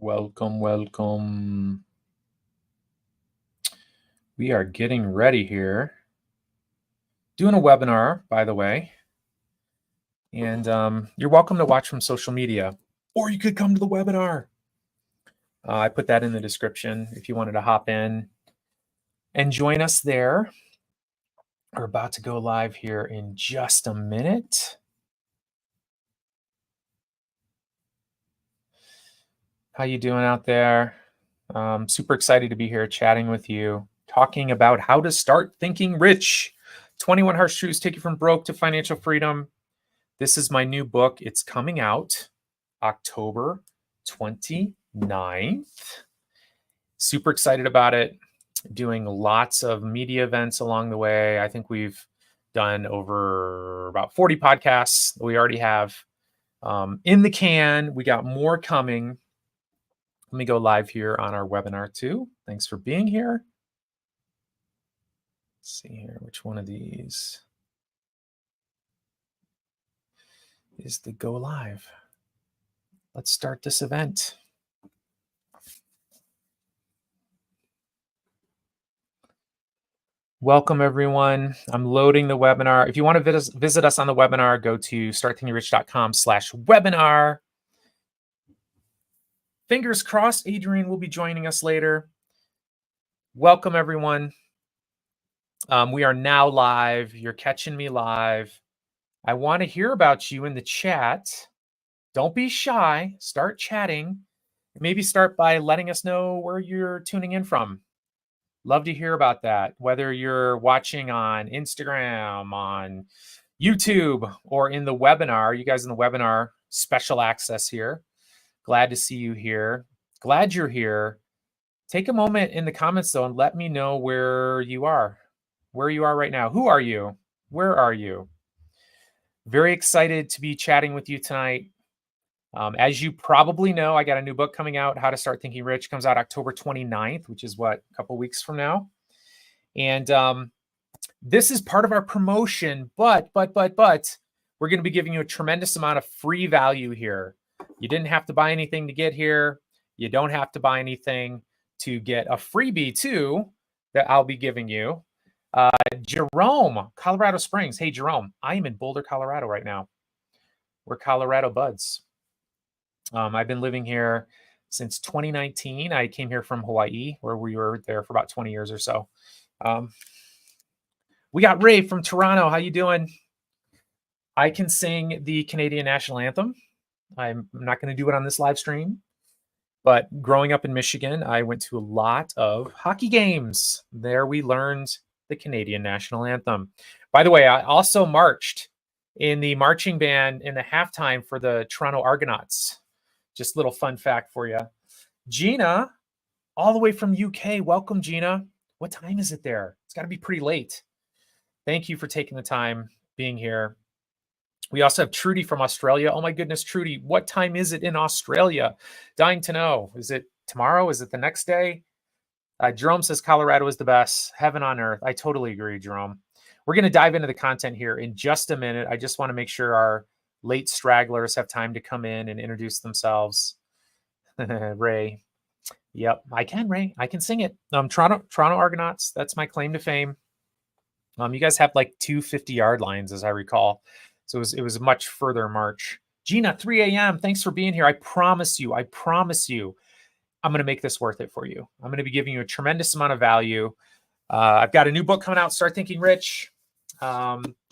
Welcome, welcome. We are getting ready here. Doing a webinar, by the way. And you're welcome to watch from social media, or you could come to the webinar. I put that in the description if you wanted to hop in and join us there. We're about to go live here in just a minute. How you doing out there? Super excited to be here chatting with you, talking about how to start thinking rich. 21 Harsh Truths Take You From Broke to Financial Freedom. This is my new book. It's coming out October 29th. Super excited about it. Doing lots of media events along the way. I think we've done over about 40 podcasts that we already have in the can. We got more coming. Let me go live here on our webinar too. Thanks for being here. Let's see here, which one of these is the go live? Let's start this event. Welcome, everyone. I'm loading the webinar. If you want to visit us on the webinar, go to startthinkingrich.com/webinar. Fingers crossed, Adrian will be joining us later. Welcome, everyone. We are now live. You're catching me live. I want to hear about you in the chat. Don't be shy. Start chatting. Maybe start by letting us know where you're tuning in from. Love to hear about that, whether you're watching on Instagram, on YouTube, or in the webinar. You guys in the webinar, special access here. Glad to see you here. Glad you're here. Take a moment in the comments, though, and let me know where you are right now. Who are you? Where are you? Very excited to be chatting with you tonight. As you probably know, I got a new book coming out, How to Start Thinking Rich. Comes out October 29th, which is a couple weeks from now. And this is part of our promotion, but we're going to be giving you a tremendous amount of free value here. You didn't have to buy anything to get here. You don't have to buy anything to get a freebie too that I'll be giving you. Jerome, Colorado Springs. Hey, Jerome, I am in Boulder, Colorado right now. We're Colorado buds. I've been living here since 2019. I came here from Hawaii, where we were there for about 20 years or so. We got Ray from Toronto. How you doing? I can sing the Canadian National Anthem. I'm not going to do it on this live stream, but growing up in Michigan, I went to a lot of hockey games. There we learned the Canadian National Anthem. By the way, I also marched in the marching band in the halftime for the Toronto Argonauts. Just a little fun fact for you. Gina, all the way from UK. Welcome, Gina. What time is it there? It's got to be pretty late. Thank you for taking the time being here. We also have Trudy from Australia. Oh my goodness, Trudy, what time is it in Australia? Dying to know. Is it tomorrow? Is it the next day? Jerome says Colorado is the best. Heaven on earth. I totally agree, Jerome. We're going to dive into the content here in just a minute. I just want to make sure our late stragglers have time to come in and introduce themselves. Ray. Yep, I can, Ray. I can sing it. Toronto Argonauts. That's my claim to fame. You guys have like 2 50-yard lines, as I recall. So it was a much further march. Gina, 3 a.m. Thanks for being here. I promise you, I'm going to make this worth it for you. I'm going to be giving you a tremendous amount of value. I've got a new book coming out, Start Thinking Rich.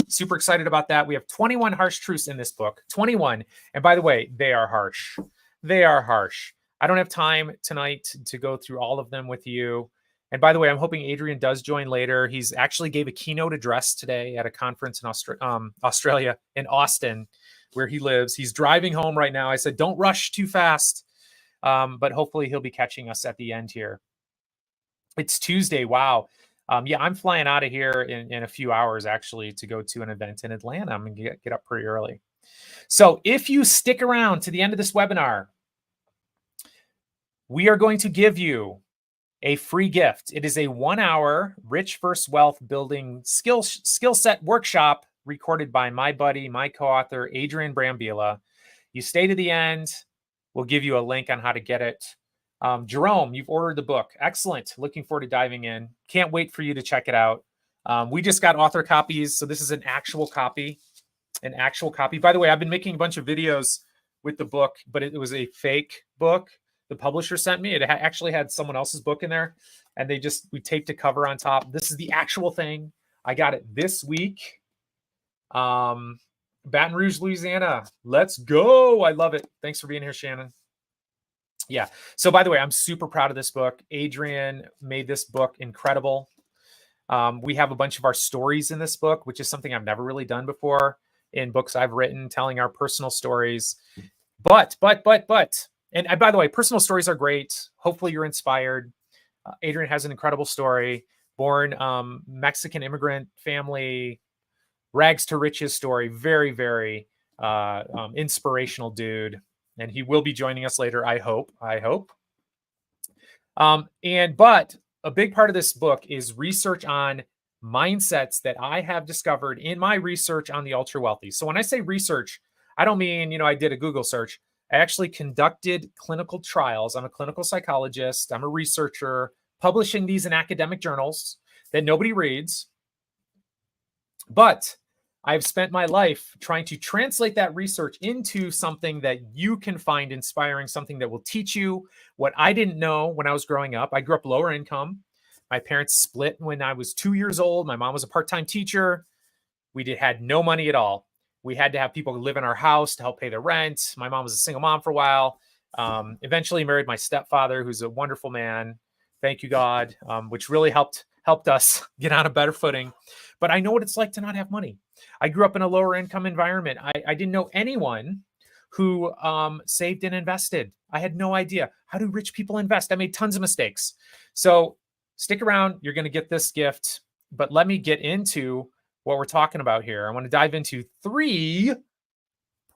Super excited about that. We have 21 harsh truths in this book. 21. And by the way, they are harsh. They are harsh. I don't have time tonight to go through all of them with you. And by the way, I'm hoping Adrian does join later. He's actually gave a keynote address today at a conference in Australia, in Austin, where he lives. He's driving home right now. I said, don't rush too fast. But hopefully he'll be catching us at the end here. It's Tuesday. Wow. Yeah, I'm flying out of here in a few hours, actually, to go to an event in Atlanta. I'm going to get up pretty early. So if you stick around to the end of this webinar, we are going to give you a free gift. It is a 1-hour Rich vs. Wealth building skill set workshop recorded by my buddy, my co-author, Adrian Brambilla. You stay to the end. We'll give you a link on how to get it. Jerome, you've ordered the book. Excellent. Looking forward to diving in. Can't wait for you to check it out. We just got author copies, so this is an actual copy. An actual copy. By the way, I've been making a bunch of videos with the book, but it was a fake book. The publisher sent me. It actually had someone else's book in there, and we taped a cover on top. This is the actual thing. I got it this week. Baton Rouge, Louisiana. Let's go. I love it. Thanks for being here, Shannon. Yeah. So by the way, I'm super proud of this book. Adrian made this book incredible. We have a bunch of our stories in this book, which is something I've never really done before in books I've written, telling our personal stories. But, and by the way, personal stories are great. Hopefully you're inspired. Adrian has an incredible story. Born Mexican immigrant family, rags to riches story. Very, very inspirational dude. And he will be joining us later, I hope. But a big part of this book is research on mindsets that I have discovered in my research on the ultra wealthy. So when I say research, I don't mean, I did a Google search. I actually conducted clinical trials. I'm a clinical psychologist. I'm a researcher, publishing these in academic journals that nobody reads. But I've spent my life trying to translate that research into something that you can find inspiring, something that will teach you what I didn't know when I was growing up. I grew up lower income. My parents split when I was 2 years old. My mom was a part-time teacher. We had no money at all. We had to have people live in our house to help pay the rent. My mom was a single mom for a while. Eventually married my stepfather, who's a wonderful man. Thank you, God, which really helped us get on a better footing. But I know what it's like to not have money. I grew up in a lower income environment. I didn't know anyone who saved and invested. I had no idea. How do rich people invest? I made tons of mistakes. So stick around. You're going to get this gift. But let me get into what we're talking about here. I want to dive into 3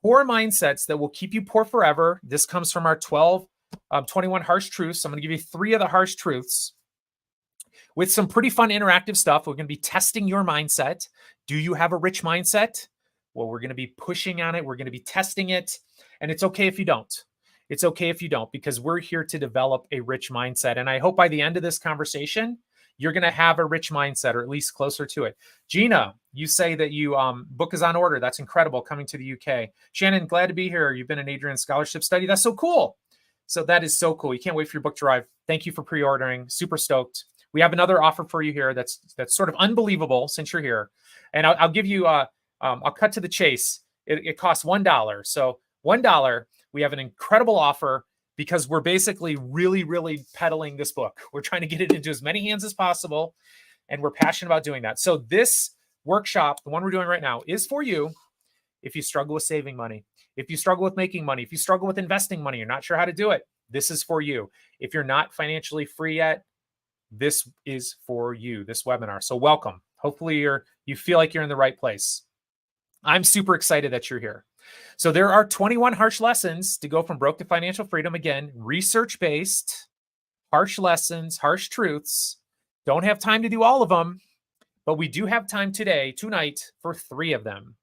poor mindsets that will keep you poor forever. This comes from our 21 harsh truths. I'm going to give you 3 of the harsh truths with some pretty fun interactive stuff. We're going to be testing your mindset. Do you have a rich mindset? Well, we're going to be pushing on it. We're going to be testing it. And it's okay if you don't. It's okay if you don't, because we're here to develop a rich mindset. And I hope by the end of this conversation, you're going to have a rich mindset, or at least closer to it. Gina, you say that you book is on order. That's incredible, coming to the UK. Shannon, glad to be here. You've been an Adrian scholarship study. That's so cool. So that is so cool. You can't wait for your book to arrive. Thank you for pre-ordering. Super stoked. We have another offer for you here that's sort of unbelievable since you're here. And I'll give you, I'll cut to the chase. It costs $1. So $1, we have an incredible offer because we're basically really, really peddling this book. We're trying to get it into as many hands as possible, and we're passionate about doing that. So this workshop, the one we're doing right now, is for you if you struggle with saving money, if you struggle with making money, if you struggle with investing money, you're not sure how to do it. This is for you. If you're not financially free yet, this is for you, this webinar. So welcome. Hopefully you feel like you're in the right place. I'm super excited that you're here. So there are 21 harsh lessons to go from broke to financial freedom. Again, research-based, harsh lessons, harsh truths. Don't have time to do all of them, but we do have time tonight, for 3 of them.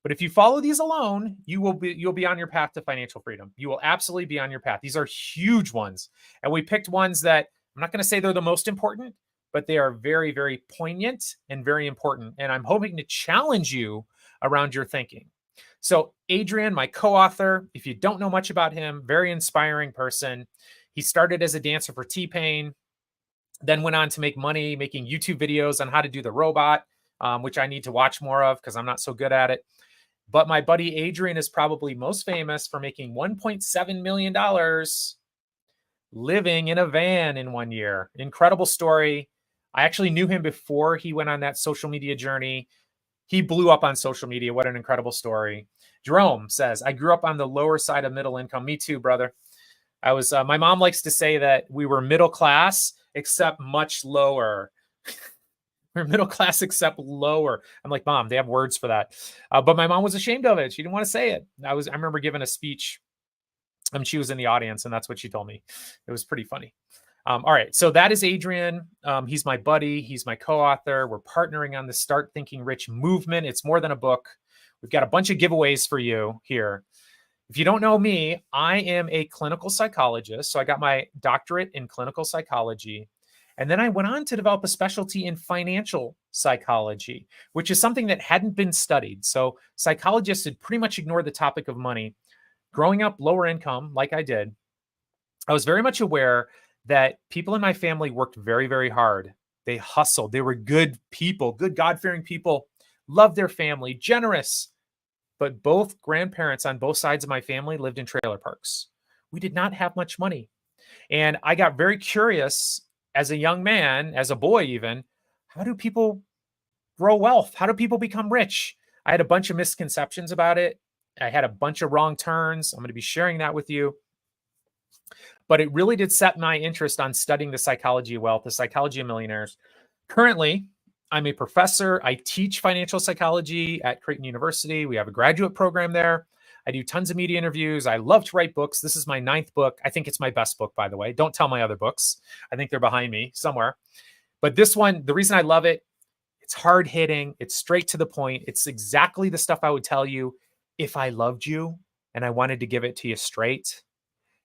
But if you follow these alone, you'll be on your path to financial freedom. You will absolutely be on your path. These are huge ones. And we picked ones that I'm not going to say they're the most important, but they are very, very poignant and very important. And I'm hoping to challenge you around your thinking. So Adrian, my co-author, if you don't know much about him, very inspiring person. He started as a dancer for T-Pain, then went on to make money making YouTube videos on how to do the robot, which I need to watch more of because I'm not so good at it. But my buddy Adrian is probably most famous for making $1.7 million living in a van in 1 year. Incredible story. I actually knew him before he went on that social media journey. He blew up on social media. What an incredible story. Jerome says, I grew up on the lower side of middle income. Me too, brother. My mom likes to say that we were middle class, except much lower. We're middle class, except lower. I'm like, Mom, they have words for that. But my mom was ashamed of it. She didn't want to say it. I remember giving a speech. She was in the audience, and that's what she told me. It was pretty funny. All right, so that is Adrian. He's my buddy. He's my co-author. We're partnering on the Start Thinking Rich movement. It's more than a book. We've got a bunch of giveaways for you here. If you don't know me, I am a clinical psychologist. So I got my doctorate in clinical psychology. And then I went on to develop a specialty in financial psychology, which is something that hadn't been studied. So psychologists had pretty much ignored the topic of money. Growing up lower income, like I did, I was very much aware that people in my family worked very, very hard. They hustled. They were good people, good God fearing people, loved their family, generous. But both grandparents on both sides of my family lived in trailer parks. We did not have much money. And I got very curious as a young man, as a boy even, how do people grow wealth? How do people become rich? I had a bunch of misconceptions about it. I had a bunch of wrong turns. I'm going to be sharing that with you. But it really did set my interest on studying the psychology of wealth, the psychology of millionaires. Currently, I'm a professor. I teach financial psychology at Creighton University. We have a graduate program there. I do tons of media interviews. I love to write books. This is my 9th book. I think it's my best book, by the way. Don't tell my other books. I think they're behind me somewhere. But this one, the reason I love it, it's hard hitting. It's straight to the point. It's exactly the stuff I would tell you if I loved you and I wanted to give it to you straight.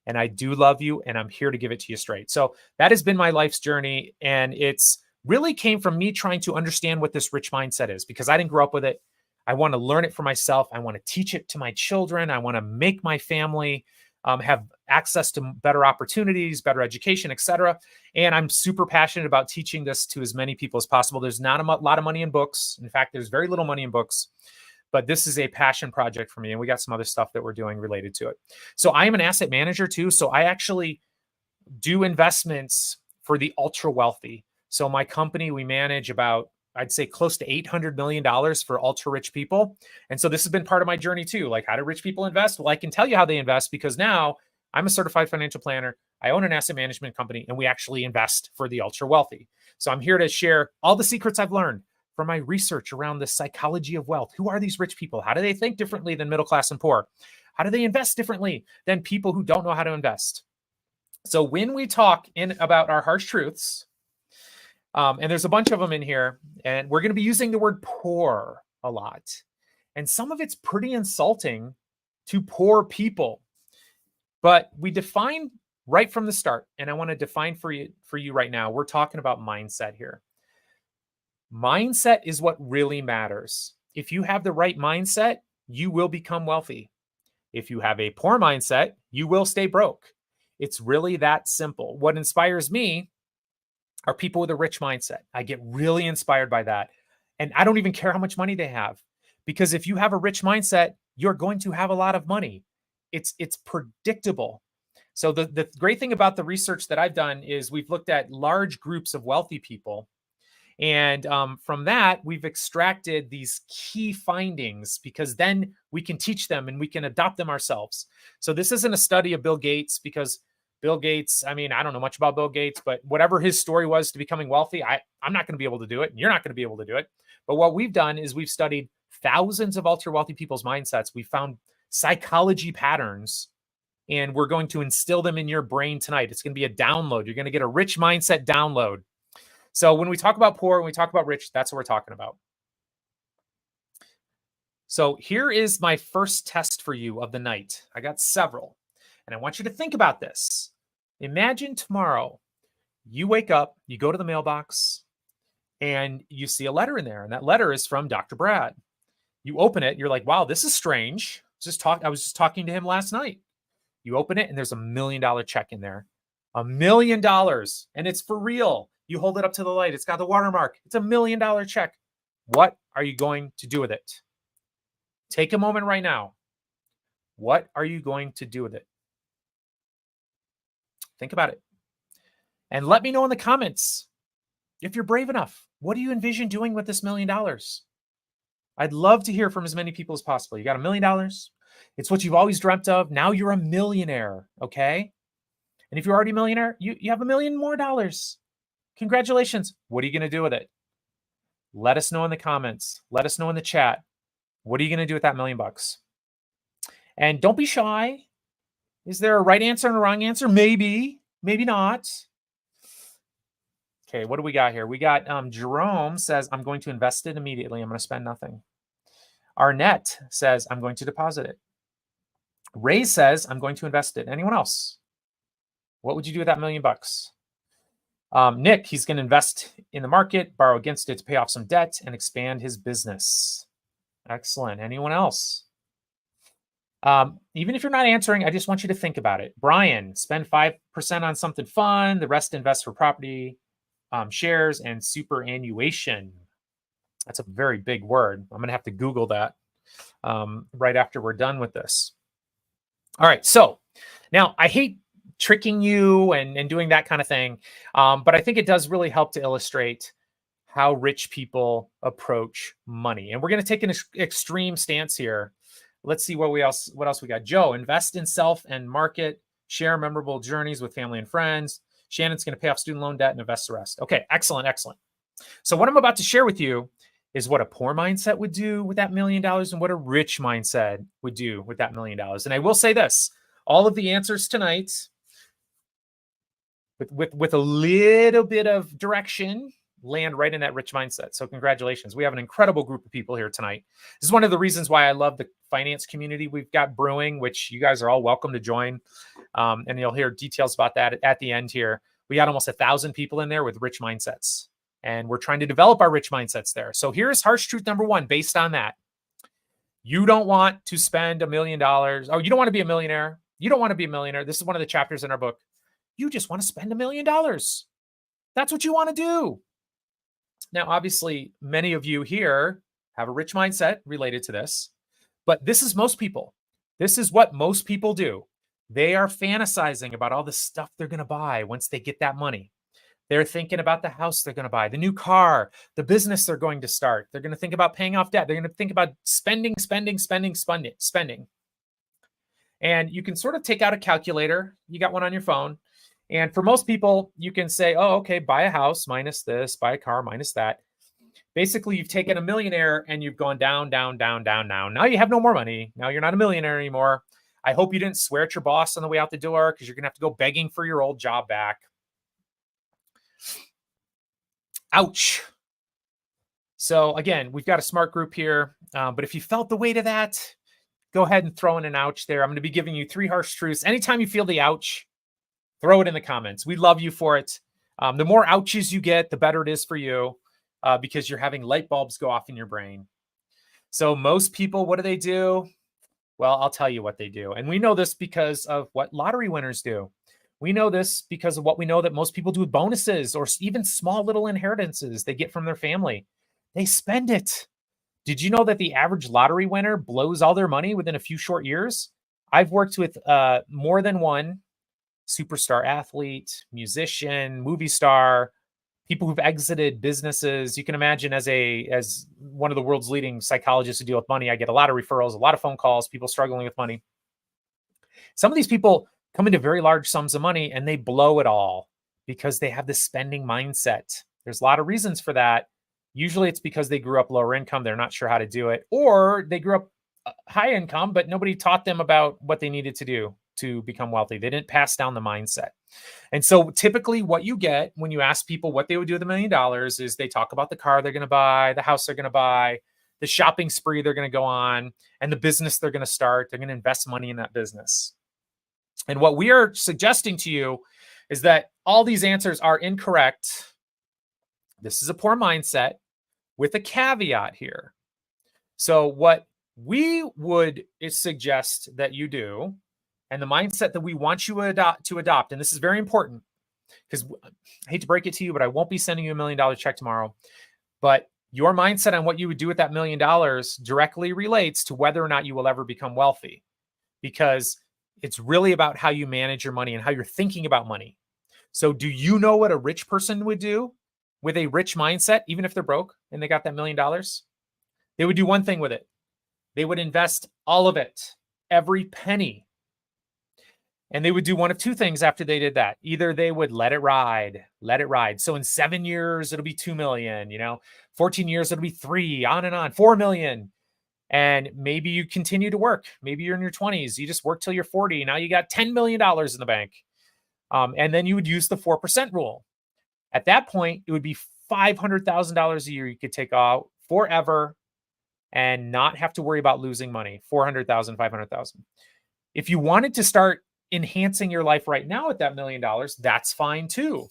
And I do love you, and I'm here to give it to you straight. So that has been my life's journey. And it's really came from me trying to understand what this rich mindset is, because I didn't grow up with it. I want to learn it for myself. I want to teach it to my children. I want to make my family have access to better opportunities, better education, etc. And I'm super passionate about teaching this to as many people as possible. There's not a lot of money in books. In fact, there's very little money in books. But this is a passion project for me, and we got some other stuff that we're doing related to it. So I am an asset manager too. So I actually do investments for the ultra wealthy. So my company, we manage about, I'd say close to $800 million for ultra rich people. And so this has been part of my journey too. Like, how do rich people invest? Well, I can tell you how they invest, because now I'm a certified financial planner. I own an asset management company, and we actually invest for the ultra wealthy. So I'm here to share all the secrets I've learned from my research around the psychology of wealth. Who are these rich people? How do they think differently than middle class and poor? How do they invest differently than people who don't know how to invest? So when we talk about our harsh truths, and there's a bunch of them in here, and we're going to be using the word poor a lot. And some of it's pretty insulting to poor people. But we define right from the start, and I want to define for you right now. We're talking about mindset here. Mindset is what really matters. If you have the right mindset, you will become wealthy. If you have a poor mindset, you will stay broke. It's really that simple. What inspires me are people with a rich mindset. I get really inspired by that. And I don't even care how much money they have, because if you have a rich mindset, you're going to have a lot of money. It's predictable. So the great thing about the research that I've done is we've looked at large groups of wealthy people. And from that, we've extracted these key findings, because then we can teach them and we can adopt them ourselves. So this isn't a study of Bill Gates, because Bill Gates, I mean, I don't know much about Bill Gates, but whatever his story was to becoming wealthy, I'm not going to be able to do it. And you're not going to be able to do it. But what we've done is we've studied thousands of ultra wealthy people's mindsets. We found psychology patterns, and we're going to instill them in your brain tonight. It's going to be a download. You're going to get a rich mindset download. So when we talk about poor, when we talk about rich, that's what we're talking about. So here is my first test for you of the night. I got several, and I want you to think about this. Imagine tomorrow you wake up, you go to the mailbox, and you see a letter in there, and that letter is from Dr. Brad. You open it, you're like, wow, this is strange. I was just talking to him last night. You open it, and there's $1 million check in there. $1 million, and it's for real. You hold it up to the light. It's got the watermark. It's $1 million check. What are you going to do with it? Take a moment right now. What are you going to do with it? Think about it. And let me know in the comments, if you're brave enough, what do you envision doing with this $1 million? I'd love to hear from as many people as possible. You got $1 million. It's what you've always dreamt of. Now you're a millionaire, okay? And if you're already a millionaire, you have $1 million more. Congratulations. What are you going to do with it? Let us know in the comments. Let us know in the chat. What are you going to do with that $1 million? And don't be shy. Is there a right answer and a wrong answer? Maybe, maybe not. Okay, what do we got here? We got Jerome says, I'm going to invest it immediately. I'm going to spend nothing. Arnett says, I'm going to deposit it. Ray says, I'm going to invest it. Anyone else? What would you do with that $1,000,000? Nick, he's going to invest in the market, borrow against it to pay off some debt, and expand his business. Excellent. Anyone else? Even if you're not answering, I just want you to think about it. Brian, spend 5% on something fun. The rest invest for property, shares, and superannuation. That's a very big word. I'm going to have to Google that right after we're done with this. All right. So now I hate tricking you and doing that kind of thing. But I think it does really help to illustrate how rich people approach money. And we're going to take an extreme stance here. Let's see what else we got. Joe, invest in self and market, share memorable journeys with family and friends. Shannon's going to pay off student loan debt and invest the rest. Okay, excellent, excellent. So what I'm about to share with you is what a poor mindset would do with that $1,000,000 and what a rich mindset would do with that $1,000,000. And I will say this, all of the answers tonight, with a little bit of direction, land right in that rich mindset. So congratulations. We have an incredible group of people here tonight. This is one of the reasons why I love the finance community we've got brewing, which you guys are all welcome to join. And you'll hear details about that at the end here. We got almost 1,000 people in there with rich mindsets, and we're trying to develop our rich mindsets there. So here's harsh truth number one, based on that. You don't want to spend $1,000,000. Oh, you don't want to be a millionaire. You don't want to be a millionaire. This is one of the chapters in our book. You just want to spend $1,000,000. That's what you want to do. Now, obviously, many of you here have a rich mindset related to this, but this is most people. This is what most people do. They are fantasizing about all the stuff they're going to buy once they get that money. They're thinking about the house they're going to buy, the new car, the business they're going to start. They're going to think about paying off debt. They're going to think about spending. And you can sort of take out a calculator. You got one on your phone. And for most people, you can say, oh, okay, buy a house minus this, buy a car minus that. Basically, you've taken a millionaire and you've gone down, down, down, down, down. Now you have no more money. Now you're not a millionaire anymore. I hope you didn't swear at your boss on the way out the door because you're going to have to go begging for your old job back. Ouch. So again, we've got a smart group here. But if you felt the weight of that, go ahead and throw in an ouch there. I'm going to be giving you 3 harsh truths. Anytime you feel the ouch, throw it in the comments. We love you for it. The more ouches you get, the better it is for you because you're having light bulbs go off in your brain. So most people, what do? Well, I'll tell you what they do. And we know this because of what lottery winners do. We know this because of what we know that most people do with bonuses or even small little inheritances they get from their family. They spend it. Did you know that the average lottery winner blows all their money within a few short years? I've worked with more than one superstar athlete, musician, movie star, people who've exited businesses. You can imagine as one of the world's leading psychologists who deal with money, I get a lot of referrals, a lot of phone calls, people struggling with money. Some of these people come into very large sums of money and they blow it all because they have this spending mindset. There's a lot of reasons for that. Usually it's because they grew up lower income. They're not sure how to do it, or they grew up high income, but nobody taught them about what they needed to do to become wealthy. They didn't pass down the mindset. And so typically what you get when you ask people what they would do with $1 million is they talk about the car they're going to buy, the house they're going to buy, the shopping spree they're going to go on, and the business they're going to start. They're going to invest money in that business. And what we are suggesting to you is that all these answers are incorrect. This is a poor mindset with a caveat here. So what we would suggest that you do, and the mindset that we want you to adopt, and this is very important because I hate to break it to you, but I won't be sending you $1 million check tomorrow. But your mindset on what you would do with that $1 million directly relates to whether or not you will ever become wealthy, because it's really about how you manage your money and how you're thinking about money. So do you know what a rich person would do with a rich mindset, even if they're broke and they got that $1 million? They would do one thing with it. They would invest all of it, every penny. And they would do one of two things after they did that. Either they would let it ride. So in 7 years, it'll be 2 million, 14 years, it'll be 3, on and on, 4 million. And maybe you continue to work. Maybe you're in your 20s. You just work till you're 40. Now you got $10 million in the bank. And then you would use the 4% rule. At that point, it would be $500,000 a year you could take out forever and not have to worry about losing money. 400,000, 500,000. If you wanted to start enhancing your life right now at that $1 million, that's fine too.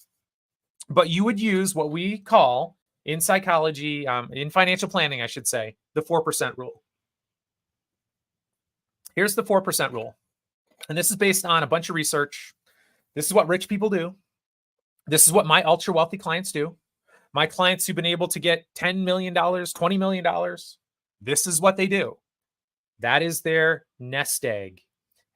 But you would use what we call in psychology, in financial planning, I should say, the 4% rule. Here's the 4% rule. And this is based on a bunch of research. This is what rich people do. This is what my ultra wealthy clients do. My clients who've been able to get $10 million, $20 million, this is what they do. That is their nest egg.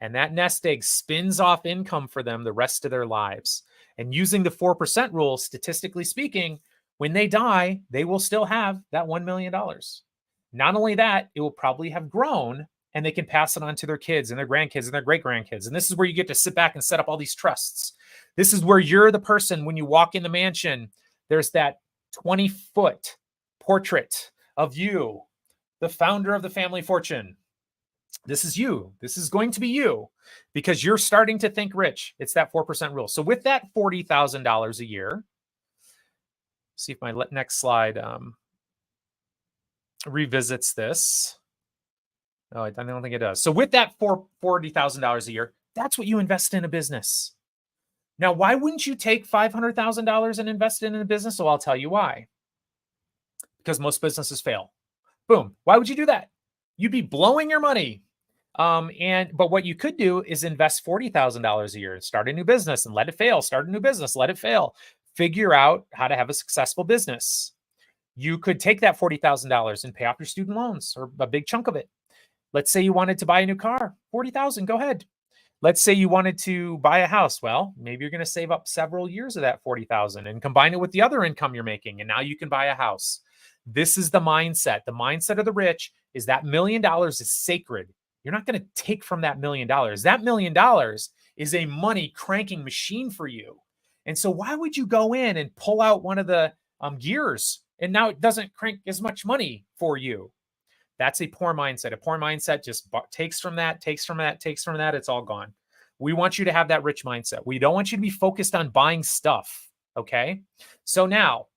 And that nest egg spins off income for them the rest of their lives. And using the 4% rule, statistically speaking, when they die, they will still have that $1 million. Not only that, it will probably have grown, and they can pass it on to their kids and their grandkids and their great-grandkids. And this is where you get to sit back and set up all these trusts. This is where you're the person, when you walk in the mansion, there's that 20-foot portrait of you, the founder of the family fortune. This is you. This is going to be you because you're starting to think rich. It's that 4% rule. So with that $40,000 a year, see if my next slide revisits this. Oh, I don't think it does. So with that $40,000 a year, that's what you invest in a business. Now, why wouldn't you take $500,000 and invest it in a business? So I'll tell you why. Because most businesses fail. Boom. Why would you do that? You'd be blowing your money. But what you could do is invest $40,000 a year, start a new business and let it fail, start a new business, let it fail, figure out how to have a successful business. You could take that $40,000 and pay off your student loans or a big chunk of it. Let's say you wanted to buy a new car, $40,000, go ahead. Let's say you wanted to buy a house. Well, maybe you're going to save up several years of that $40,000 and combine it with the other income you're making. And now you can buy a house. This is the mindset. The mindset of the rich is that $1 million is sacred. You're not going to take from that $1 million. That $1 million is a money cranking machine for you. And so why would you go in and pull out one of the gears and now it doesn't crank as much money for you? That's a poor mindset. A poor mindset just takes from that, takes from that, takes from that. It's all gone. We want you to have that rich mindset. We don't want you to be focused on buying stuff. Okay. So now,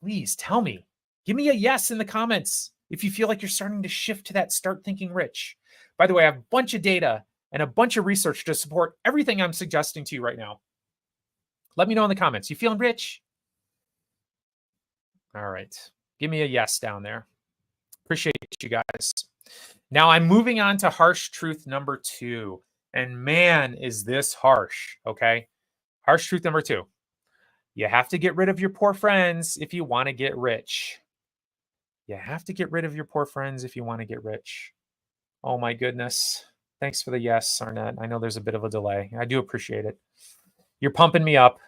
please tell me, give me a yes in the comments if you feel like you're starting to shift to that start thinking rich. By the way, I have a bunch of data and a bunch of research to support everything I'm suggesting to you right now. Let me know in the comments. You feeling rich? All right. Give me a yes down there. Appreciate you guys. Now I'm moving on to harsh truth number 2. And man, is this harsh, okay? Harsh truth number 2. You have to get rid of your poor friends if you want to get rich. You have to get rid of your poor friends if you want to get rich. Oh my goodness. Thanks for the yes, Arnett. I know there's a bit of a delay. I do appreciate it. You're pumping me up.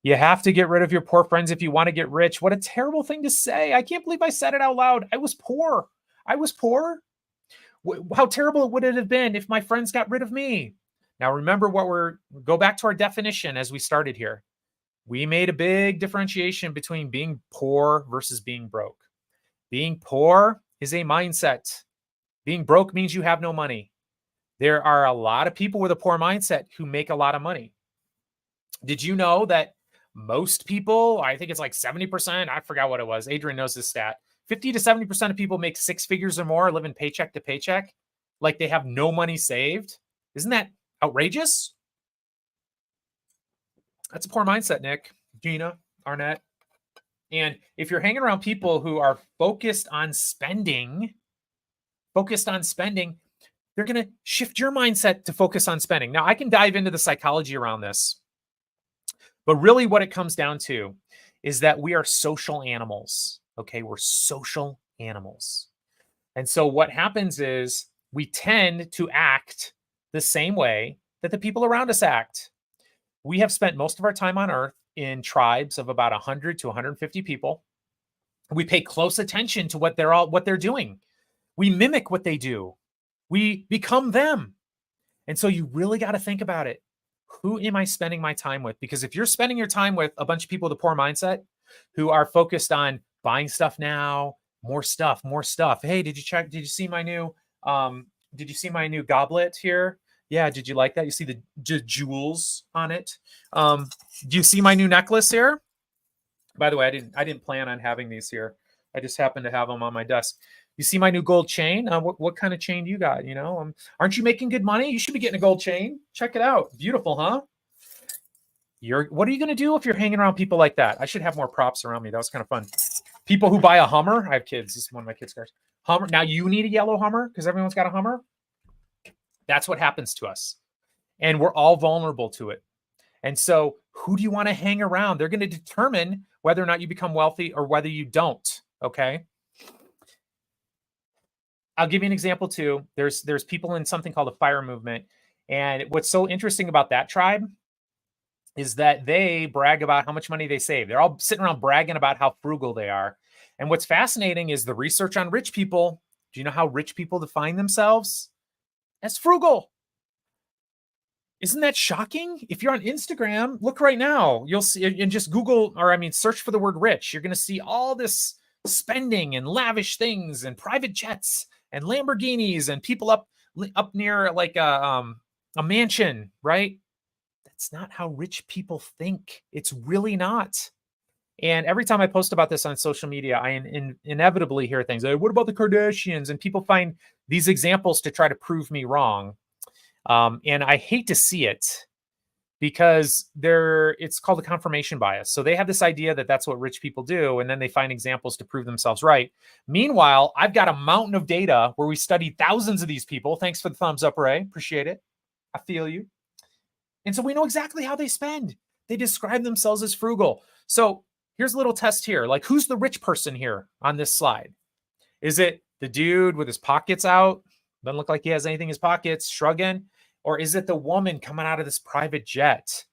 You have to get rid of your poor friends if you want to get rich. What a terrible thing to say. I can't believe I said it out loud. I was poor. I was poor. How terrible would it have been if my friends got rid of me? Now remember go back to our definition as we started here. We made a big differentiation between being poor versus being broke. Being poor is a mindset. Being broke means you have no money. There are a lot of people with a poor mindset who make a lot of money. Did you know that most people, I think it's like 70%, I forgot what it was. Adrian knows this stat. 50 to 70% of people make 6 figures or more, living paycheck to paycheck, like they have no money saved. Isn't that outrageous? That's a poor mindset, Nick, Gina, Arnett. And if you're hanging around people who are focused on spending, they're going to shift your mindset to focus on spending. Now, I can dive into the psychology around this, but really what it comes down to is that we are social animals. Okay, we're social animals. And so what happens is we tend to act the same way that the people around us act. We have spent most of our time on Earth in tribes of about 100 to 150 people. We pay close attention to what they're doing. We mimic what they do. We become them. And so you really got to think about it. Who am I spending my time with? Because if you're spending your time with a bunch of people with a poor mindset who are focused on buying stuff now, more stuff. Hey, did you see my new goblet here? Yeah, did you like that? You see the jewels on it. Do you see my new necklace here? By the way, I didn't plan on having these here. I just happened to have them on my desk. You see my new gold chain? What kind of chain do you got? You know, aren't you making good money? You should be getting a gold chain. Check it out. Beautiful, huh? What are you going to do if you're hanging around people like that? I should have more props around me. That was kind of fun. People who buy a Hummer. I have kids. This is one of my kids' cars. Hummer. Now you need a yellow Hummer because everyone's got a Hummer. That's what happens to us. And we're all vulnerable to it. And so who do you want to hang around? They're going to determine whether or not you become wealthy or whether you don't. Okay. I'll give you an example too. There's people in something called the FIRE movement. And what's so interesting about that tribe is that they brag about how much money they save. They're all sitting around bragging about how frugal they are. And what's fascinating is the research on rich people. Do you know how rich people define themselves? As frugal. Isn't that shocking? If you're on Instagram, look right now, you'll see, and just Google, or I mean, search for the word rich. You're going to see all this spending and lavish things and private jets and Lamborghinis and people up near like a mansion, right? That's not how rich people think. It's really not. And every time I post about this on social media, I inevitably hear things like, what about the Kardashians? And people find these examples to try to prove me wrong. And I hate to see it because it's called a confirmation bias. So they have this idea that that's what rich people do. And then they find examples to prove themselves right. Meanwhile, I've got a mountain of data where we studied thousands of these people. Thanks for the thumbs up, Ray. Appreciate it. I feel you. And so we know exactly how they spend. They describe themselves as frugal. So here's a little test here. Like, who's the rich person here on this slide? Is it the dude with his pockets out? Doesn't look like he has anything in his pockets, shrugging. Or is it the woman coming out of this private jet?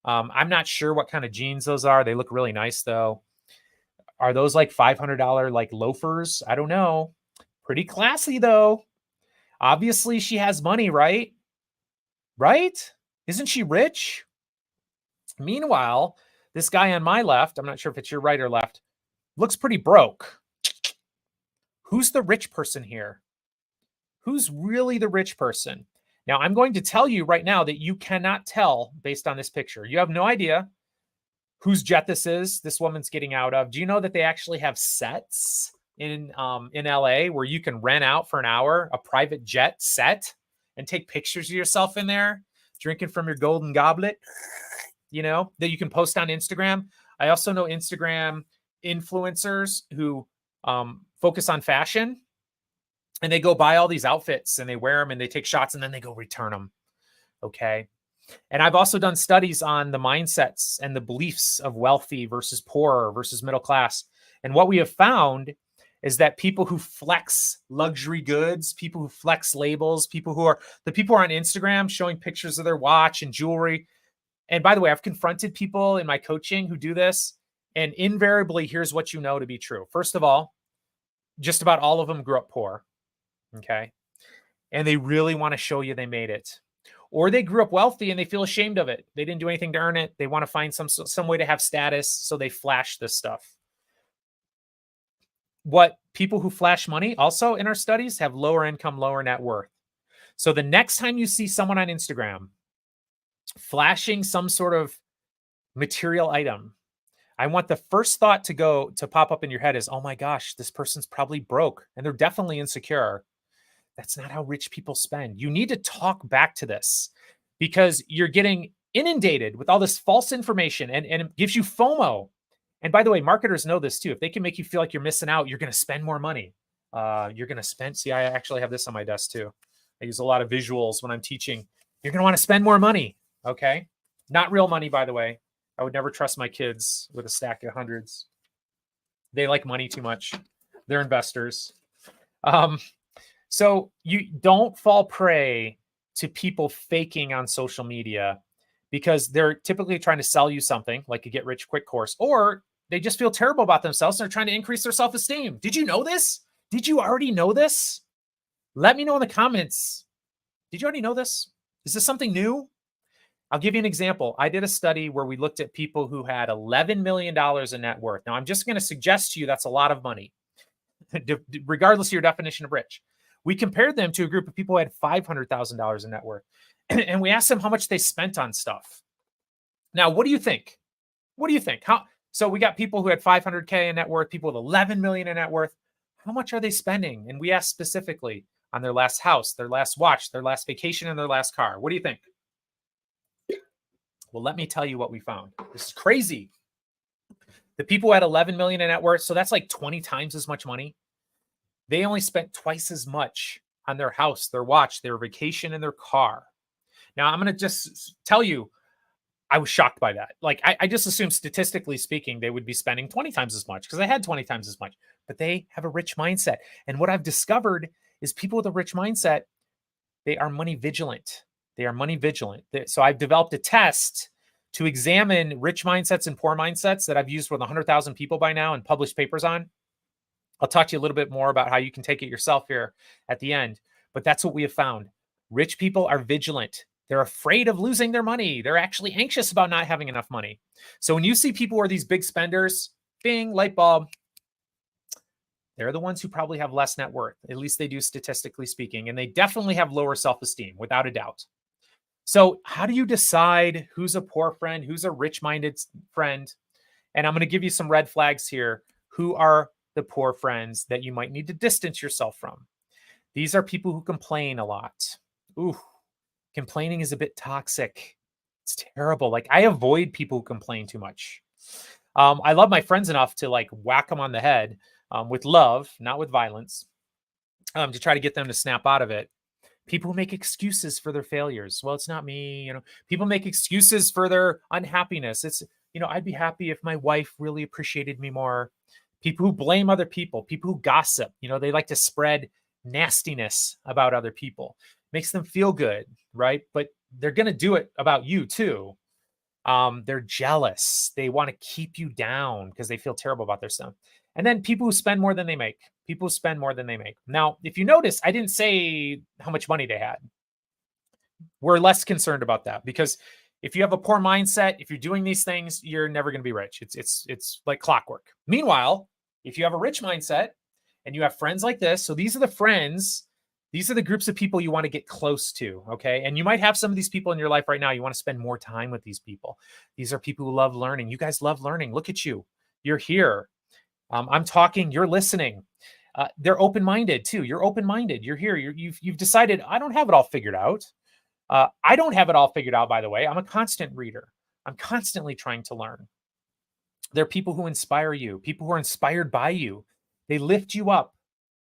I'm not sure what kind of jeans those are. They look really nice, though. Are those like $500 like loafers? I don't know. Pretty classy, though. Obviously, she has money, right? Right? Isn't she rich? Meanwhile, this guy on my left, I'm not sure if it's your right or left, looks pretty broke. Who's the rich person here? Who's really the rich person? Now, I'm going to tell you right now that you cannot tell based on this picture. You have no idea whose jet this is, this woman's getting out of. Do you know that they actually have sets in LA where you can rent out for an hour a private jet set and take pictures of yourself in there, drinking from your golden goblet, you know, that you can post on Instagram? I also know Instagram influencers who focus on fashion. And they go buy all these outfits and they wear them and they take shots and then they go return them. Okay. And I've also done studies on the mindsets and the beliefs of wealthy versus poor versus middle class. And what we have found is that people who flex luxury goods, people who flex labels, people who are on Instagram showing pictures of their watch and jewelry. And by the way, I've confronted people in my coaching who do this. And invariably, here's what you know to be true. First of all, just about all of them grew up poor. Okay. And they really want to show you they made it. Or they grew up wealthy and they feel ashamed of it. They didn't do anything to earn it. They want to find some way to have status. So they flash this stuff. What people who flash money also in our studies have lower income, lower net worth. So the next time you see someone on Instagram flashing some sort of material item, I want the first thought to pop up in your head is, oh my gosh, this person's probably broke and they're definitely insecure. That's not how rich people spend. You need to talk back to this because you're getting inundated with all this false information and it gives you FOMO. And by the way, marketers know this too. If they can make you feel like you're missing out, you're going to spend more money. You're going to spend. See, I actually have this on my desk too. I use a lot of visuals when I'm teaching. You're going to want to spend more money. Okay. Not real money, by the way. I would never trust my kids with a stack of hundreds. They like money too much. They're investors. So you don't fall prey to people faking on social media because they're typically trying to sell you something like a get rich quick course, or they just feel terrible about themselves and they're trying to increase their self-esteem. Did you know this? Did you already know this? Let me know in the comments. Did you already know this? Is this something new? I'll give you an example. I did a study where we looked at people who had $11 million in net worth. Now, I'm just going to suggest to you that's a lot of money, regardless of your definition of rich. We compared them to a group of people who had $500,000 in net worth. And we asked them how much they spent on stuff. Now, what do you think? What do you think? So we got people who had 500K in net worth, people with 11 million in net worth. how much are they spending? And we ask specifically on their last house, their last watch, their last vacation, and their last car. What do you think? Well, let me tell you what we found. This is crazy. The people who had 11 million in net worth, so that's like 20 times as much money. They only spent twice as much on their house, their watch, their vacation, and their car. Now, I'm going to just tell you, I was shocked by that. Like, I just assumed statistically speaking, they would be spending 20 times as much because they had 20 times as much, but they have a rich mindset. And what I've discovered is people with a rich mindset, they are money vigilant. They are money vigilant. So I've developed a test to examine rich mindsets and poor mindsets that I've used with 100,000 people by now and published papers on. I'll talk to you a little bit more about how you can take it yourself here at the end. But that's what we have found. Rich people are vigilant. They're afraid of losing their money. They're actually anxious about not having enough money. So when you see people who are these big spenders, bing, light bulb, they're the ones who probably have less net worth. At least they do statistically speaking. And they definitely have lower self-esteem, without a doubt. So how do you decide who's a poor friend, who's a rich-minded friend? And I'm going to give you some red flags here. Who are the poor friends that you might need to distance yourself from? These are people who complain a lot. Ooh, complaining is a bit toxic. It's terrible. Like, I avoid people who complain too much. I love my friends enough to like whack them on the head with love, not with violence, to try to get them to snap out of it. People who make excuses for their failures. Well, it's not me. People make excuses for their unhappiness. It's, I'd be happy if my wife really appreciated me more. People who blame other people, people who gossip, they like to spread nastiness about other people. Makes them feel good, right? But they're going to do it about you too. They're jealous. They want to keep you down because they feel terrible about their stuff. And then people who spend more than they make. People who spend more than they make. Now, if you notice, I didn't say how much money they had. We're less concerned about that because if you have a poor mindset, if you're doing these things, you're never going to be rich. It's like clockwork. Meanwhile, if you have a rich mindset and you have friends like this, so these are the friends, these are the groups of people you want to get close to, okay? And you might have some of these people in your life right now. You want to spend more time with these people. These are people who love learning. You guys love learning. Look at you. You're here. I'm talking, you're listening. They're open-minded too. You're open-minded. You're here. You've decided, I don't have it all figured out. I don't have it all figured out, by the way. I'm a constant reader. I'm constantly trying to learn. They're people who inspire you, people who are inspired by you. They lift you up.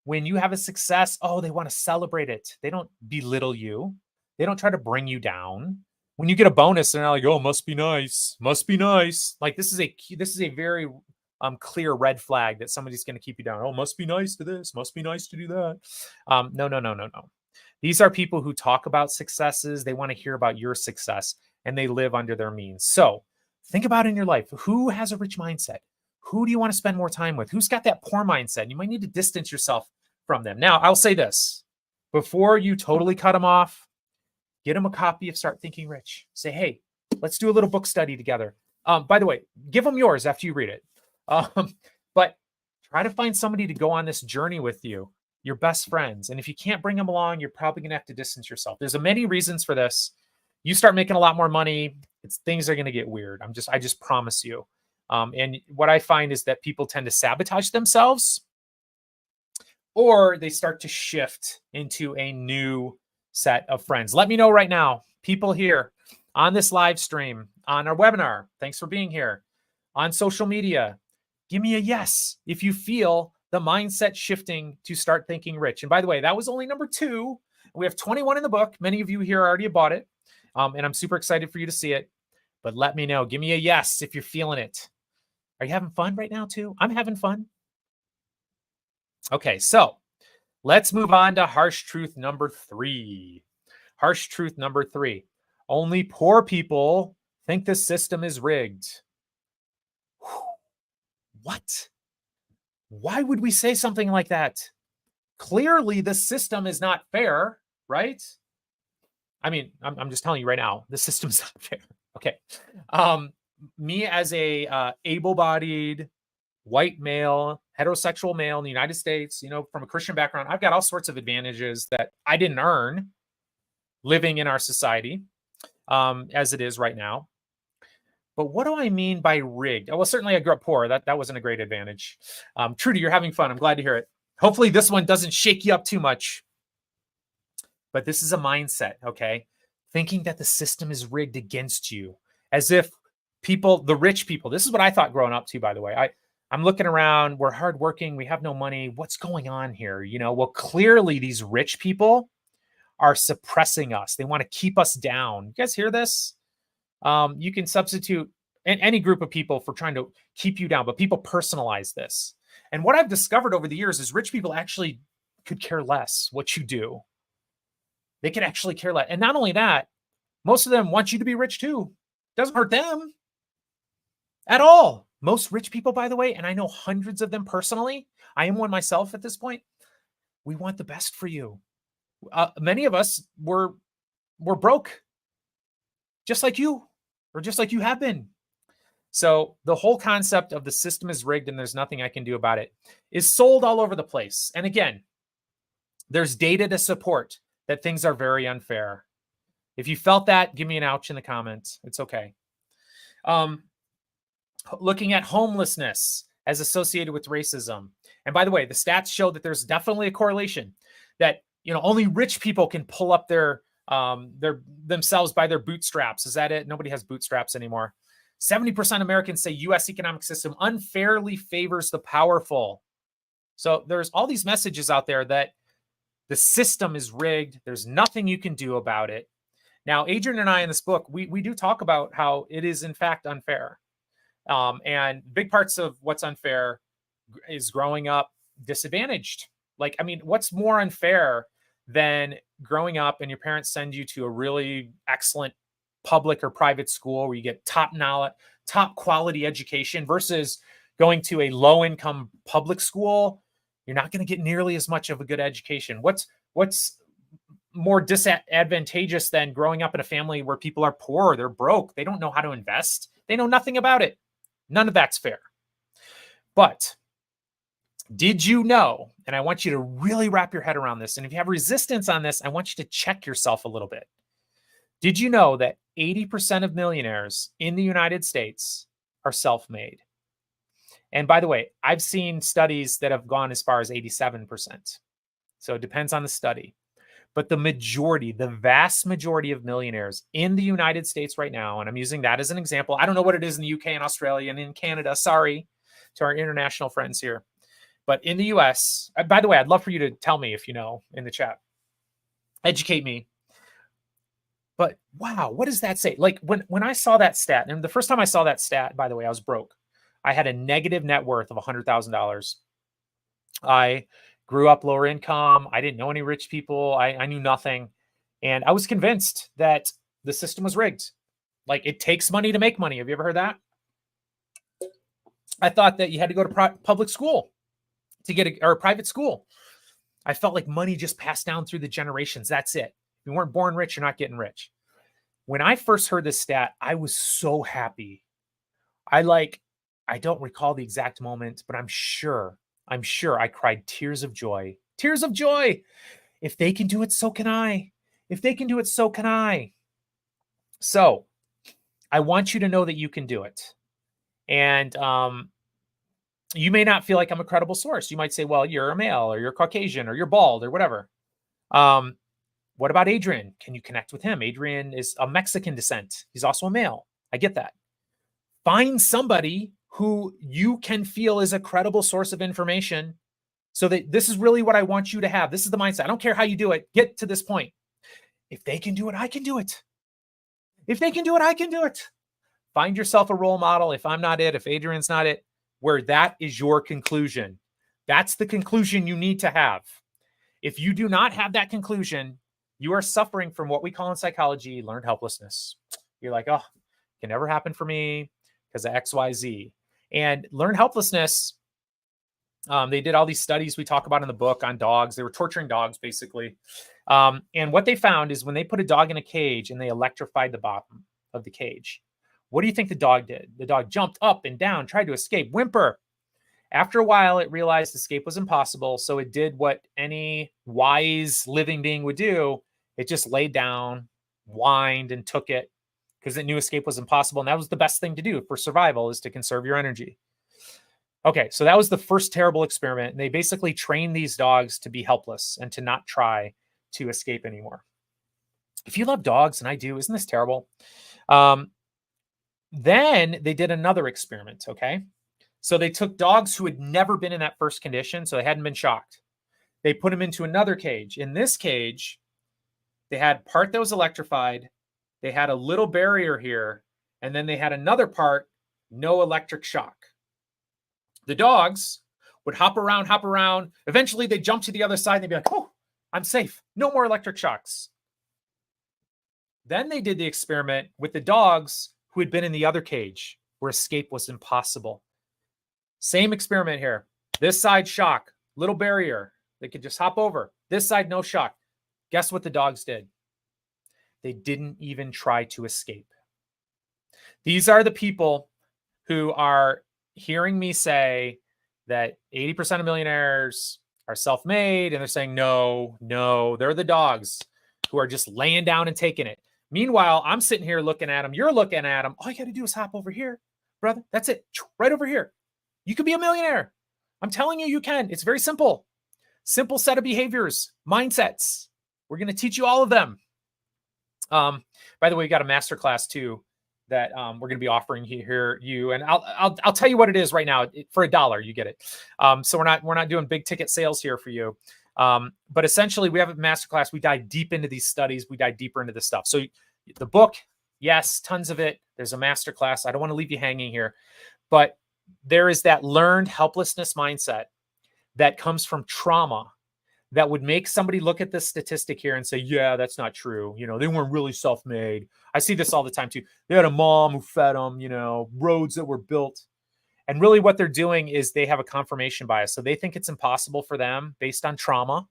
When you have a success, they want to celebrate it. They don't belittle you. They don't try to bring you down. When you get a bonus, they're not like, oh, must be nice. Must be nice. Like this is a very clear red flag that somebody's going to keep you down. Oh, must be nice to this. Must be nice to do that. No. These are people who talk about successes. They want to hear about your success and they live under their means. So think about in your life, who has a rich mindset? Who do you want to spend more time with? Who's got that poor mindset? You might need to distance yourself from them. Now, I'll say this. Before you totally cut them off, get them a copy of Start Thinking Rich. Say, hey, let's do a little book study together. By the way, give them yours after you read it. But try to find somebody to go on this journey with you, your best friends. And if you can't bring them along, you're probably going to have to distance yourself. There's many reasons for this. You start making a lot more money, things are going to get weird. I just promise you. And what I find is that people tend to sabotage themselves or they start to shift into a new set of friends. Let me know right now, people here on this live stream, on our webinar. Thanks for being here. On social media, give me a yes if you feel the mindset shifting to Start Thinking Rich. And by the way, that was only number 2. We have 21 in the book. Many of you here already bought it. And I'm super excited for you to see it. But let me know. Give me a yes if you're feeling it. Are you having fun right now too? I'm having fun. Okay, so let's move on to harsh truth number 3. Harsh truth number 3. Only poor people think the system is rigged. What? Why would we say something like that? Clearly, the system is not fair, right? I mean, I'm just telling you right now, the system's not fair. Okay. Me as a able-bodied white male, heterosexual male in the United States, from a Christian background, I've got all sorts of advantages that I didn't earn living in our society as it is right now. But what do I mean by rigged? Well, certainly I grew up poor. That wasn't a great advantage. Trudy, you're having fun. I'm glad to hear it. Hopefully this one doesn't shake you up too much. But this is a mindset, okay? Thinking that the system is rigged against you, as if people, the rich people, this is what I thought growing up too, by the way. I'm looking around, we're hardworking, we have no money. What's going on here? Well, clearly these rich people are suppressing us. They want to keep us down. You guys hear this? You can substitute any group of people for trying to keep you down, but people personalize this. And what I've discovered over the years is rich people actually could care less what you do. They can actually care less. And not only that, most of them want you to be rich too. Doesn't hurt them at all. Most rich people, by the way, and I know hundreds of them personally, I am one myself at this point, we want the best for you. Many of us were broke, just like you, or just like you have been. So the whole concept of the system is rigged and there's nothing I can do about it is sold all over the place. And again, there's data to support that things are very unfair. If you felt that, give me an ouch in the comments. It's okay. Looking at homelessness as associated with racism. And by the way, the stats show that there's definitely a correlation that, only rich people can pull up their themselves by their bootstraps. Is that it? Nobody has bootstraps anymore. 70% Americans say U.S. economic system unfairly favors the powerful. So there's all these messages out there that the system is rigged. There's nothing you can do about it. Now, Adrian and I in this book, we do talk about how it is in fact unfair. And big parts of what's unfair is growing up disadvantaged. What's more unfair than growing up and your parents send you to a really excellent public or private school where you get top knowledge, top quality education versus going to a low income public school? You're not going to get nearly as much of a good education. What's more disadvantageous than growing up in a family where people are poor, they're broke, they don't know how to invest, they know nothing about it? None of that's fair. But did you know, and I want you to really wrap your head around this, and if you have resistance on this, I want you to check yourself a little bit. Did you know that 80% of millionaires in the United States are self-made? And by the way, I've seen studies that have gone as far as 87%. So it depends on the study. But the vast majority of millionaires in the United States right now, and I'm using that as an example. I don't know what it is in the UK and Australia and in Canada. Sorry to our international friends here. But in the US, by the way, I'd love for you to tell me if you know in the chat. Educate me. But wow, what does that say? Like when I saw that stat, and the first time I saw that stat, by the way, I was broke. I had a negative net worth of $100,000. I grew up lower income. I didn't know any rich people. I knew nothing. And I was convinced that the system was rigged. Like, it takes money to make money. Have you ever heard that? I thought that you had to go to public school to get or private school. I felt like money just passed down through the generations. That's it. If you weren't born rich, you're not getting rich. When I first heard this stat, I was so happy. I don't recall the exact moment, but I'm sure I cried tears of joy. Tears of joy. If they can do it, so can I. If they can do it, so can I. So I want you to know that you can do it. And you may not feel like I'm a credible source. You might say, well, you're a male or you're Caucasian or you're bald or whatever. What about Adrian? Can you connect with him? Adrian is of Mexican descent. He's also a male. I get that. Find somebody who you can feel is a credible source of information so that this is really what I want you to have. This is the mindset. I don't care how you do it. Get to this point. If they can do it, I can do it. If they can do it, I can do it. Find yourself a role model. If I'm not it, if Adrian's not it, where that is your conclusion. That's the conclusion you need to have. If you do not have that conclusion, you are suffering from what we call in psychology learned helplessness. You're like, oh, it can never happen for me because of X, Y, Z. And learned helplessness, they did all these studies we talk about in the book on dogs. They were torturing dogs, basically. And what they found is when they put a dog in a cage and they electrified the bottom of the cage, what do you think the dog did? The dog jumped up and down, tried to escape, whimper. After a while, it realized escape was impossible. So it did what any wise living being would do. It just laid down, whined, and took it because it knew escape was impossible. And that was the best thing to do for survival, is to conserve your energy. Okay, so that was the first terrible experiment. And they basically trained these dogs to be helpless and to not try to escape anymore. If you love dogs, and I do, isn't this terrible? Um, then they did another experiment. Okay. So they took dogs who had never been in that first condition, so they hadn't been shocked. They put them into another cage. In this cage, they had part that was electrified, they had a little barrier here, and then they had another part, no electric shock. The dogs would hop around. Eventually, they'd jump to the other side and they'd be like, oh, I'm safe. No more electric shocks. Then they did the experiment with the dogs who had been in the other cage where escape was impossible. Same experiment here. This side, shock, little barrier. They could just hop over. This side, no shock. Guess what the dogs did? They didn't even try to escape. These are the people who are hearing me say that 80% of millionaires are self-made, and they're saying, no, they're the dogs who are just laying down and taking it. Meanwhile, I'm sitting here looking at them. You're looking at them. All you got to do is hop over here, brother. That's it. Right over here. You can be a millionaire. I'm telling you, you can. It's very simple. Simple set of behaviors, mindsets. We're going to teach you all of them. By the way, we got a masterclass too that we're going to be offering here. And I'll tell you what it is right now. For $1, you get it. So we're not doing big ticket sales here for you. But essentially, we have a masterclass. We dive deep into these studies. We dive deeper into this stuff. So the book, yes, tons of it. There's a masterclass. I don't want to leave you hanging here, but there is that learned helplessness mindset that comes from trauma that would make somebody look at this statistic here and say, yeah, that's not true. They weren't really self-made. I see this all the time too. They had a mom who fed them, roads that were built. And really what they're doing is they have a confirmation bias. So they think it's impossible for them based on trauma,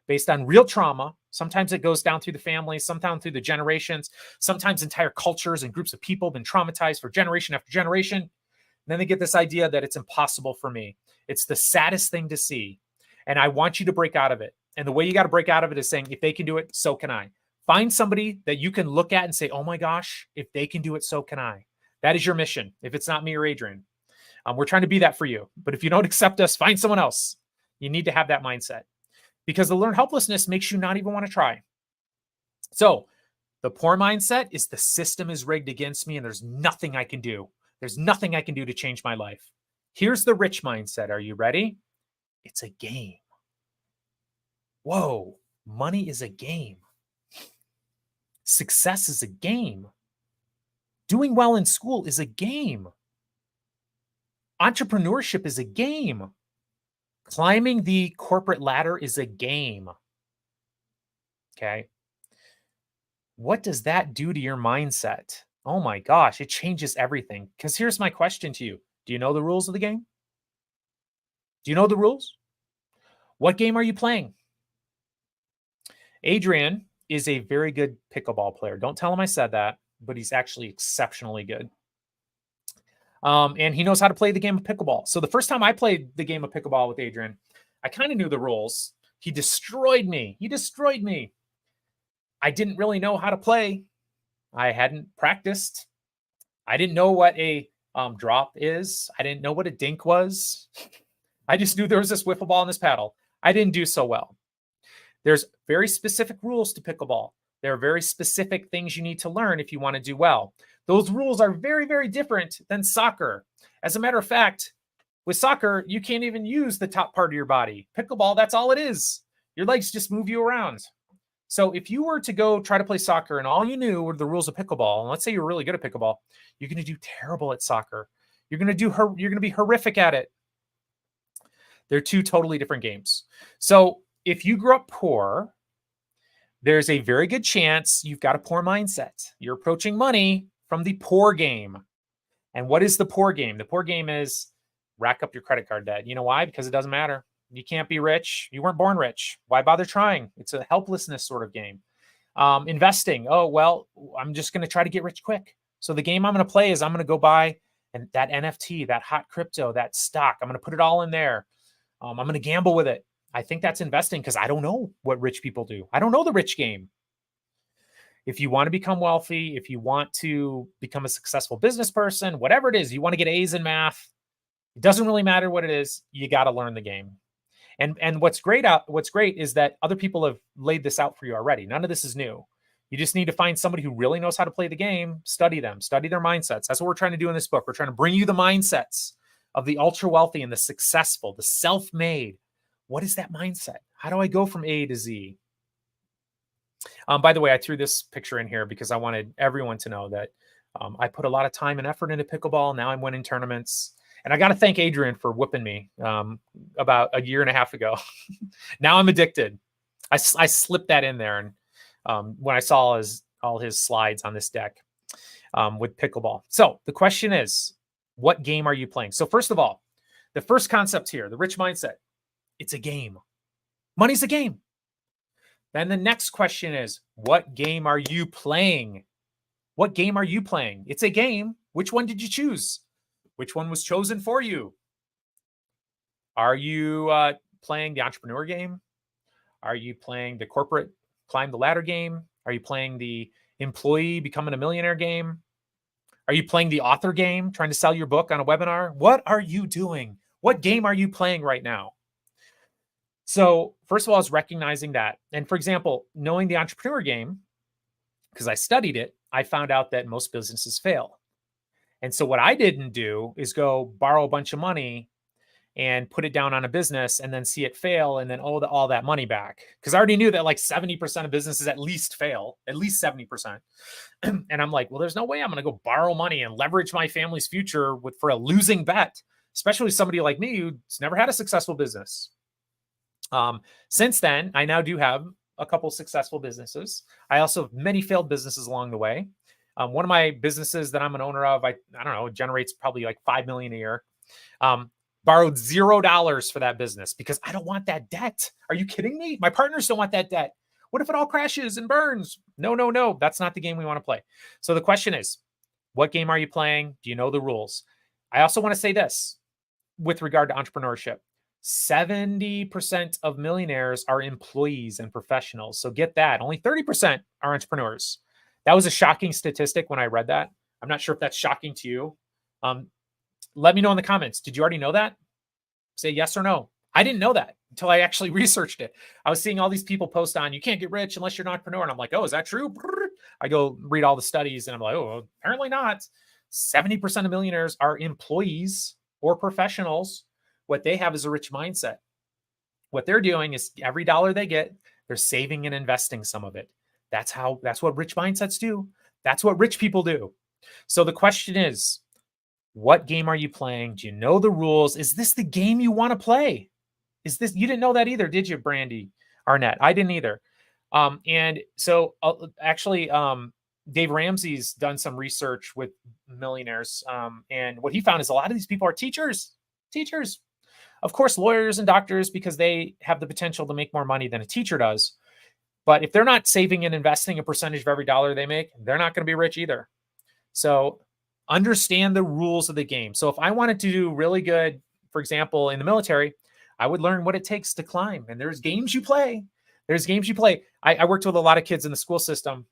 based on real trauma. Sometimes it goes down through the family, sometimes through the generations, sometimes entire cultures and groups of people have been traumatized for generation after generation. And then they get this idea that it's impossible for me. It's the saddest thing to see. And I want you to break out of it. And the way you got to break out of it is saying, if they can do it, so can I. Find somebody that you can look at and say, oh my gosh, if they can do it, so can I. That is your mission. If it's not me or Adrian, we're trying to be that for you. But if you don't accept us, find someone else. You need to have that mindset, because the learned helplessness makes you not even want to try. So the poor mindset is the system is rigged against me and there's nothing I can do. There's nothing I can do to change my life. Here's the rich mindset. Are you ready? It's a game. Whoa, money is a game. Success is a game. Doing well in school is a game. Entrepreneurship is a game. Climbing the corporate ladder is a game. Okay. What does that do to your mindset? Oh my gosh, it changes everything. Because here's my question to you. Do you know the rules of the game? Do you know the rules? What game are you playing? Adrian is a very good pickleball player. Don't tell him I said that, but he's actually exceptionally good. And he knows how to play the game of pickleball. So the first time I played the game of pickleball with Adrian, I kind of knew the rules. He destroyed me. I didn't really know how to play. I hadn't practiced. I didn't know what a drop is. I didn't know what a dink was. I just knew there was this wiffle ball and this paddle. I didn't do so well. There's very specific rules to pickleball. There are very specific things you need to learn if you want to do well. Those rules are very, very different than soccer. As a matter of fact, with soccer, you can't even use the top part of your body. Pickleball, that's all it is. Your legs just move you around. So if you were to go try to play soccer and all you knew were the rules of pickleball, and let's say you're really good at pickleball, you're going to do terrible at soccer. You're going to be horrific at it. They're two totally different games. So if you grew up poor, there's a very good chance you've got a poor mindset. You're approaching money from the poor game. And what is the poor game? The poor game is rack up your credit card debt. You know why? Because it doesn't matter. You can't be rich. You weren't born rich. Why bother trying? It's a helplessness sort of game. Investing. Oh, well, I'm just going to try to get rich quick. So the game I'm going to play is I'm going to go buy that NFT, that hot crypto, that stock. I'm going to put it all in there. I'm going to gamble with it. I think that's investing because I don't know what rich people do. I don't know the rich game. If you want to become wealthy, if you want to become a successful business person, whatever it is, you want to get A's in math, It doesn't really matter what it is. You got to learn the game. And what's great is that other people have laid this out for you already. None of this is new. You just need to find somebody who really knows how to play the game, study them, study their mindsets. That's what we're trying to do in this book. We're trying to bring you the mindsets of the ultra wealthy and the successful, the self-made. What is that mindset? How do I go from A to Z? By the way, I threw this picture in here because I wanted everyone to know that I put a lot of time and effort into pickleball. Now I'm winning tournaments. And I got to thank Adrian for whipping me about a year and a half ago. Now I'm addicted. I slipped that in there. And when I saw all his slides on this deck with pickleball. So the question is, what game are you playing? So first of all, the first concept here, the rich mindset, it's a game. Money's a game. Then the next question is, what game are you playing? What game are you playing? It's a game. Which one did you choose? Which one was chosen for you? Are you playing the entrepreneur game? Are you playing the corporate climb the ladder game? Are you playing the employee becoming a millionaire game? Are you playing the author game, trying to sell your book on a webinar? What are you doing? What game are you playing right now? So first of all, is recognizing that. And for example, knowing the entrepreneur game, because I studied it, I found out that most businesses fail. And so what I didn't do is go borrow a bunch of money and put it down on a business and then see it fail and then owe all that money back. Because I already knew that like 70% of businesses at least fail, at least 70%. And I'm like, well, there's no way I'm going to go borrow money and leverage my family's future for a losing bet, especially somebody like me who's never had a successful business. Since then, I now do have a couple successful businesses. I also have many failed businesses along the way. One of my businesses that I'm an owner of, I don't know, generates probably like $5 million a year. Borrowed $0 for that business because I don't want that debt. Are you kidding me? My partners don't want that debt. What if it all crashes and burns? No. That's not the game we want to play. So the question is, what game are you playing? Do you know the rules? I also want to say this with regard to entrepreneurship. 70% of millionaires are employees and professionals. So get that. Only 30% are entrepreneurs. That was a shocking statistic when I read that. I'm not sure if that's shocking to you. Let me know in the comments. Did you already know that? Say yes or no. I didn't know that until I actually researched it. I was seeing all these people post on, you can't get rich unless you're an entrepreneur. And I'm like, oh, is that true? I go read all the studies and I'm like, oh, apparently not. 70% of millionaires are employees or professionals. What they have is a rich mindset. What they're doing is every dollar they get, they're saving and investing some of it. That's what rich mindsets do. That's what rich people do. So the question is, what game are you playing? Do you know the rules? Is this the game you want to play? You didn't know that either, did you, Brandy Arnett? I didn't either. And so actually, Dave Ramsey's done some research with millionaires. And what he found is a lot of these people are teachers. Of course, lawyers and doctors, because they have the potential to make more money than a teacher does. But if they're not saving and investing a percentage of every dollar they make, they're not going to be rich either. So understand the rules of the game. So if I wanted to do really good, for example, in the military, I would learn what it takes to climb. And there's games you play. I worked with a lot of kids in the school system,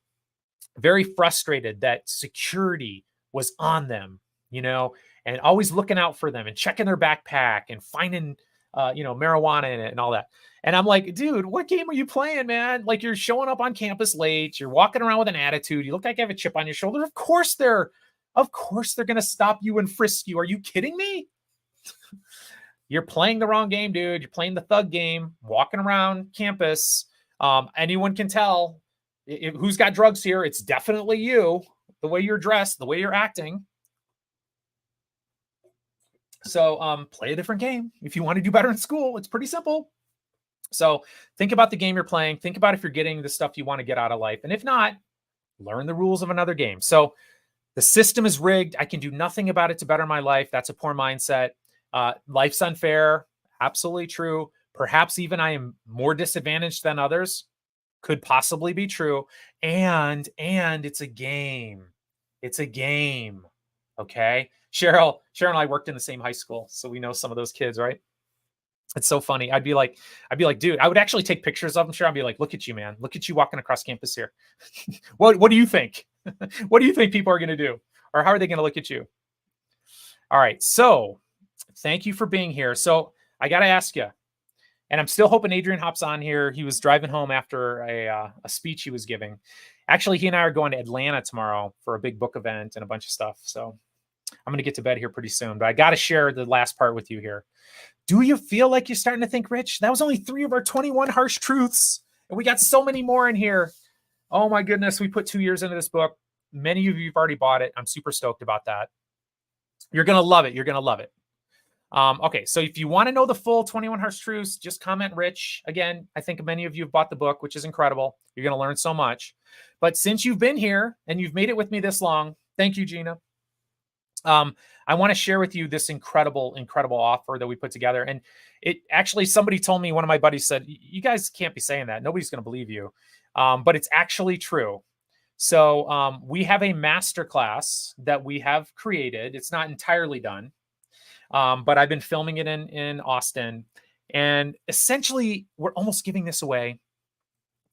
very frustrated that security was on them, and always looking out for them and checking their backpack and finding, marijuana in it and all that. And I'm like, dude, what game are you playing, man? Like, you're showing up on campus late. You're walking around with an attitude. You look like you have a chip on your shoulder. Of course they're going to stop you and frisk you. Are you kidding me? You're playing the wrong game, dude. You're playing the thug game, walking around campus. Anyone can tell who's got drugs here. It's definitely you, the way you're dressed, the way you're acting. So play a different game. If you want to do better in school, it's pretty simple. So think about the game you're playing. Think about if you're getting the stuff you want to get out of life. And if not, learn the rules of another game. So the system is rigged. I can do nothing about it to better my life. That's a poor mindset. Life's unfair. Absolutely true. Perhaps even I am more disadvantaged than others. Could possibly be true. And it's a game. It's a game. Okay. Cheryl and I worked in the same high school, so we know some of those kids, right? It's so funny. I'd be like, dude, I would actually take pictures of them. Sure. I'd be like, look at you, man. Look at you walking across campus here. What do you think? What do you think people are going to do? Or how are they going to look at you? All right. So Thank you for being here. So I got to ask you, and I'm still hoping Adrian hops on here. He was driving home after a speech he was giving. Actually, he and I are going to Atlanta tomorrow for a big book event and a bunch of stuff. So I'm going to get to bed here pretty soon, but I got to share the last part with you here. Do you feel like you're starting to think rich? That was only 3 of our 21 harsh truths, and we got so many more in here. Oh my goodness, we put 2 years into this book. Many of you have already bought it. I'm super stoked about that. You're going to love it. You're going to love it. Okay, so if you want to know the full 21 Harsh Truths, just comment Rich. Again, I think many of you have bought the book, which is incredible. You're going to learn so much. But since you've been here and you've made it with me this long, thank you, Gina. I want to share with you this incredible, incredible offer that we put together. And it actually, somebody told me, one of my buddies said, you guys can't be saying that. Nobody's going to believe you. But it's actually true. So we have a masterclass that we have created. It's not entirely done, but I've been filming it in Austin. And essentially, we're almost giving this away.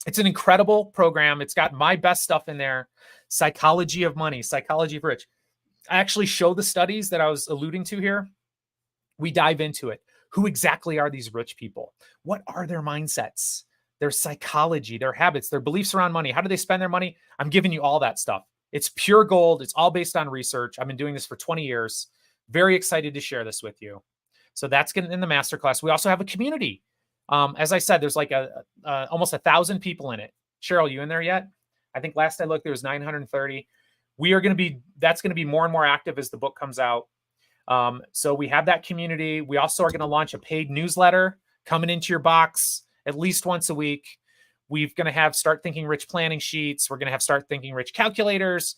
It's an incredible program. It's got my best stuff in there. Psychology of money, psychology of rich. I actually show the studies that I was alluding to here. We dive into it. Who exactly are these rich people? What are their mindsets, their psychology, their habits, their beliefs around money? How do they spend their money? I'm giving you all that stuff. It's pure gold. It's all based on research. I've been doing this for 20 years. Very excited to share this with you. So that's getting in the masterclass. We also have a community. As I said, there's like almost 1,000 people in it. Cheryl, you in there yet? I think last I looked, there was 930. That's going to be more and more active as the book comes out. So we have that community. We also are going to launch a paid newsletter coming into your box at least once a week. We're going to have Start Thinking Rich planning sheets. We're going to have Start Thinking Rich calculators.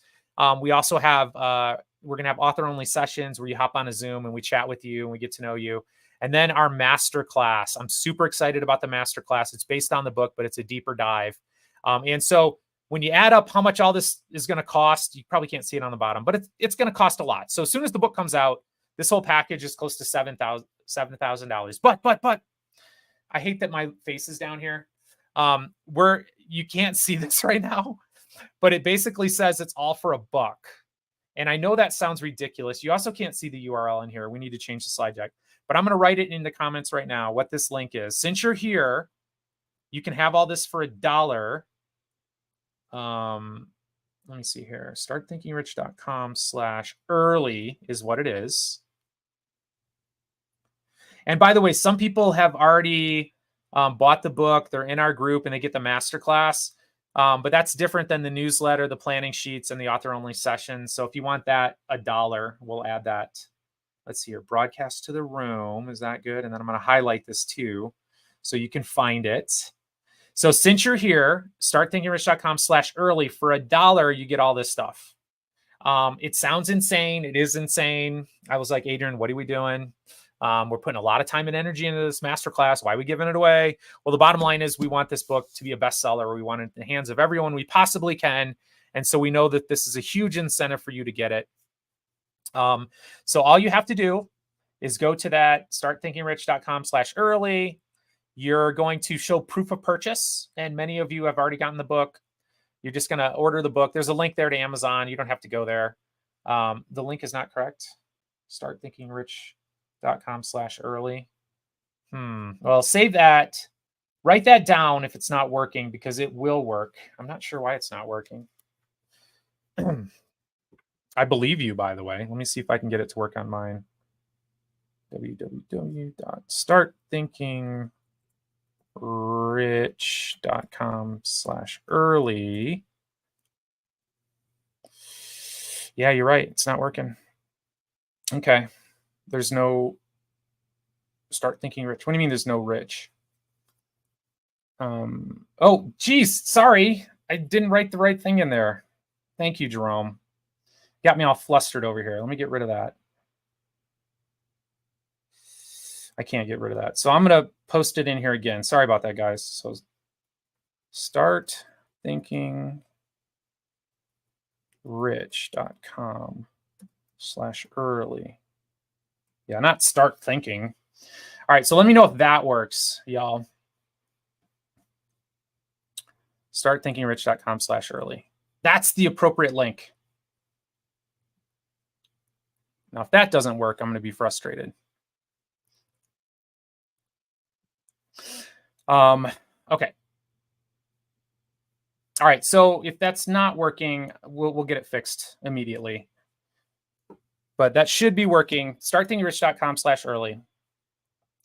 We also have, we're going to have author only sessions where you hop on a Zoom and we chat with you and we get to know you. And then our master class. I'm super excited about the master class. It's based on the book, but it's a deeper dive. And so when you add up how much all this is going to cost, you probably can't see it on the bottom, but it's going to cost a lot. So as soon as the book comes out, this whole package is close to $7,000. But I hate that my face is down here. You can't see this right now, but it basically says it's all for $1. And I know that sounds ridiculous. You also can't see the URL in here. We need to change the slide deck, but I'm going to write it in the comments right now what this link is. Since you're here, you can have all this for $1. Let me see here. StartThinkingRich.com/early is what it is. And by the way, some people have already bought the book. They're in our group and they get the masterclass. But that's different than the newsletter, the planning sheets, and the author-only sessions. So if you want that, $1, we'll add that. Let's see here. Broadcast to the room. Is that good? And then I'm going to highlight this too so you can find it. So since you're here, StartThinkingRich.com/early. For $1, you get all this stuff. It sounds insane. It is insane. I was like, Adrian, what are we doing? We're putting a lot of time and energy into this masterclass. Why are we giving it away? Well, the bottom line is we want this book to be a bestseller. We want it in the hands of everyone we possibly can. And so we know that this is a huge incentive for you to get it. So all you have to do is go to that StartThinkingRich.com/early. You're going to show proof of purchase. And many of you have already gotten the book. You're just going to order the book. There's a link there to Amazon. You don't have to go there. The link is not correct. StartThinkingRich.com/early. Well, save that. Write that down if it's not working, because it will work. I'm not sure why it's not working. I believe you, by the way. Let me see if I can get it to work on mine. www.startthinkingrich.com/early. Yeah, you're right. It's not working. Okay. There's no Start Thinking Rich. What do you mean there's no rich? Oh, geez. Sorry. I didn't write the right thing in there. Thank you, Jerome. Got me all flustered over here. Let me get rid of that. I can't get rid of that. So I'm going to post it in here again. Sorry about that, guys. So StartThinkingRich.com/early. Yeah, not Start Thinking. All right, so let me know if that works, y'all. StartThinkingRich.com/early. That's the appropriate link. Now, if that doesn't work, I'm going to be frustrated. Okay. All right. So if that's not working, we'll get it fixed immediately. But that should be working. StartThinkingRich.com/early.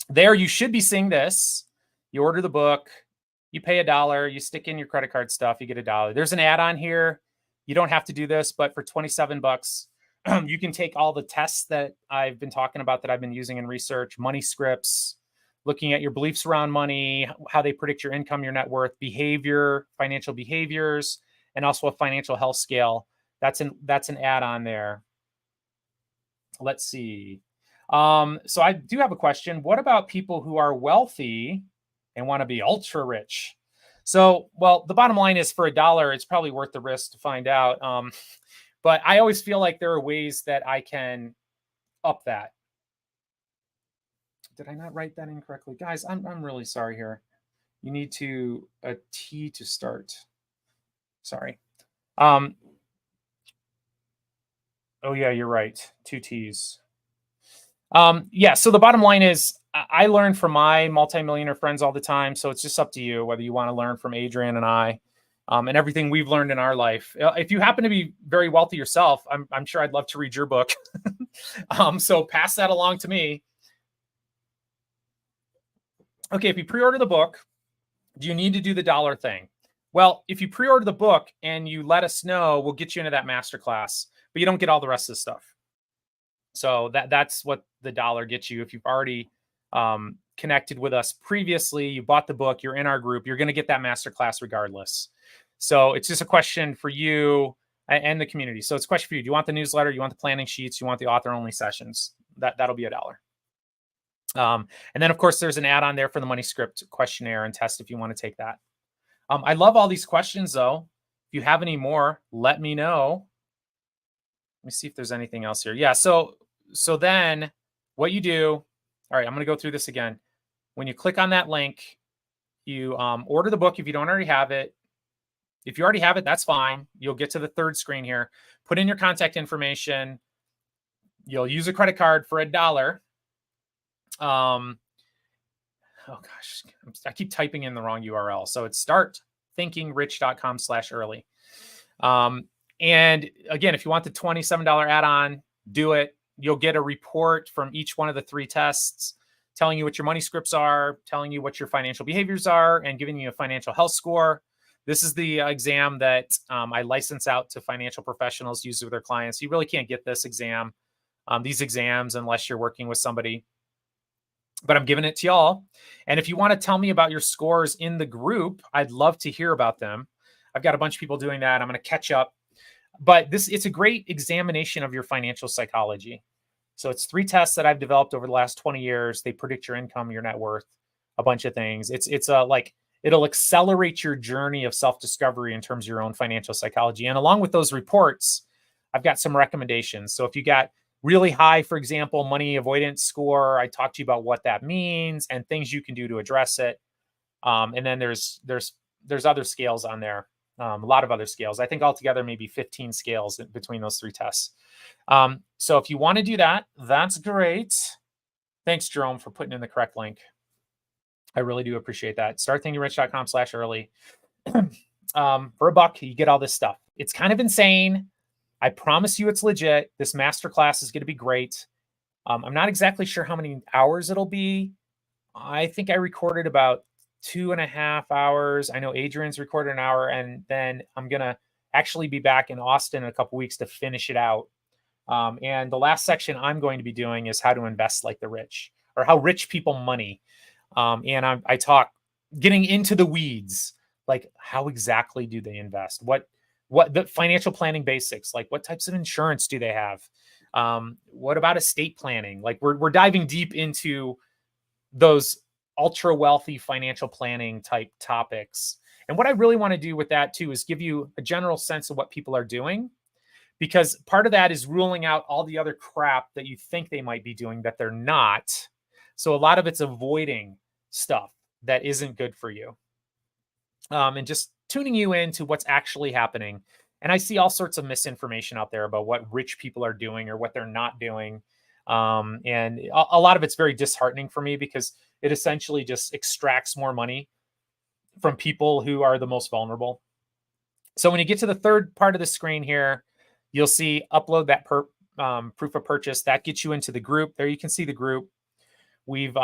There, you should be seeing this. You order the book, you pay $1, you stick in your credit card stuff, you get $1. There's an add-on here. You don't have to do this, but for 27 bucks, you can take all the tests that I've been talking about that I've been using in research, money scripts, looking at your beliefs around money, how they predict your income, your net worth, behavior, financial behaviors, and also a financial health scale. That's an add-on there. Let's see. So I do have a question. What about people who are wealthy and want to be ultra rich? So, well, the bottom line is for $1, it's probably worth the risk to find out. But I always feel like there are ways that I can up that. Did I not write that incorrectly? Guys, I'm really sorry here. You need a T to start. Sorry. Oh yeah, you're right. 2 T's. Yeah, so the bottom line is I learn from my multimillionaire friends all the time. So it's just up to you whether you want to learn from Adrian and I and everything we've learned in our life. If you happen to be very wealthy yourself, I'm sure I'd love to read your book. So pass that along to me. Okay, if you pre-order the book, do you need to do the dollar thing? Well, if you pre-order the book and you let us know, we'll get you into that masterclass, but you don't get all the rest of the stuff. So that's what the dollar gets you. If you've already connected with us previously, you bought the book, you're in our group, you're going to get that masterclass regardless. So it's just a question for you and the community. So it's a question for you. Do you want the newsletter? You want the planning sheets? You want the author only sessions? That'll be $1. And then of course there's an add-on there for the money script questionnaire and test if you want to take that. I love all these questions though. If you have any more, let me know. Let me see if there's anything else here. Yeah. So then what you do, all right, I'm going to go through this again. When you click on that link, you order the book if you don't already have it. If you already have it, that's fine. You'll get to the third screen here. Put in your contact information. You'll use a credit card for $1. Oh gosh, I keep typing in the wrong URL. So it's startthinkingrich.com/early. And again, if you want the $27 add-on, do it. You'll get a report from each one of the 3 tests telling you what your money scripts are, telling you what your financial behaviors are, and giving you a financial health score. This is the exam that I license out to financial professionals to use with their clients. You really can't get this exam, these exams, unless you're working with somebody. But I'm giving it to y'all. And if you want to tell me about your scores in the group, I'd love to hear about them. I've got a bunch of people doing that. I'm going to catch up. But it's a great examination of your financial psychology. So it's 3 tests that I've developed over the last 20 years. They predict your income, your net worth, a bunch of things. It's like it'll accelerate your journey of self-discovery in terms of your own financial psychology. And along with those reports, I've got some recommendations. So if you got really high, for example, money avoidance score, I talked to you about what that means and things you can do to address it. And then there's other scales on there. A lot of other scales. I think altogether maybe 15 scales between those 3 tests. So if you want to do that, that's great. Thanks, Jerome, for putting in the correct link. I really do appreciate that. StartThinkingRich.com/early. For $1, you get all this stuff. It's kind of insane. I promise you it's legit. This masterclass is going to be great. I'm not exactly sure how many hours it'll be. I think I recorded about 2.5 hours. I know Adrian's recorded an hour, and then I'm going to actually be back in Austin in a couple weeks to finish it out. And the last section I'm going to be doing is how to invest like the rich, or how rich people money. And I talk getting into the weeds, like how exactly do they invest? What the financial planning basics, like what types of insurance do they have? What about estate planning? Like we're diving deep into those ultra wealthy financial planning type topics. And what I really want to do with that too is give you a general sense of what people are doing, because part of that is ruling out all the other crap that you think they might be doing that they're not. So a lot of it's avoiding stuff that isn't good for you. And just tuning you into what's actually happening. And I see all sorts of misinformation out there about what rich people are doing or what they're not doing. And a lot of it's very disheartening for me, because it essentially just extracts more money from people who are the most vulnerable. So when you get to the third part of the screen here, you'll see upload that proof of purchase. That gets you into the group. There you can see the group. We've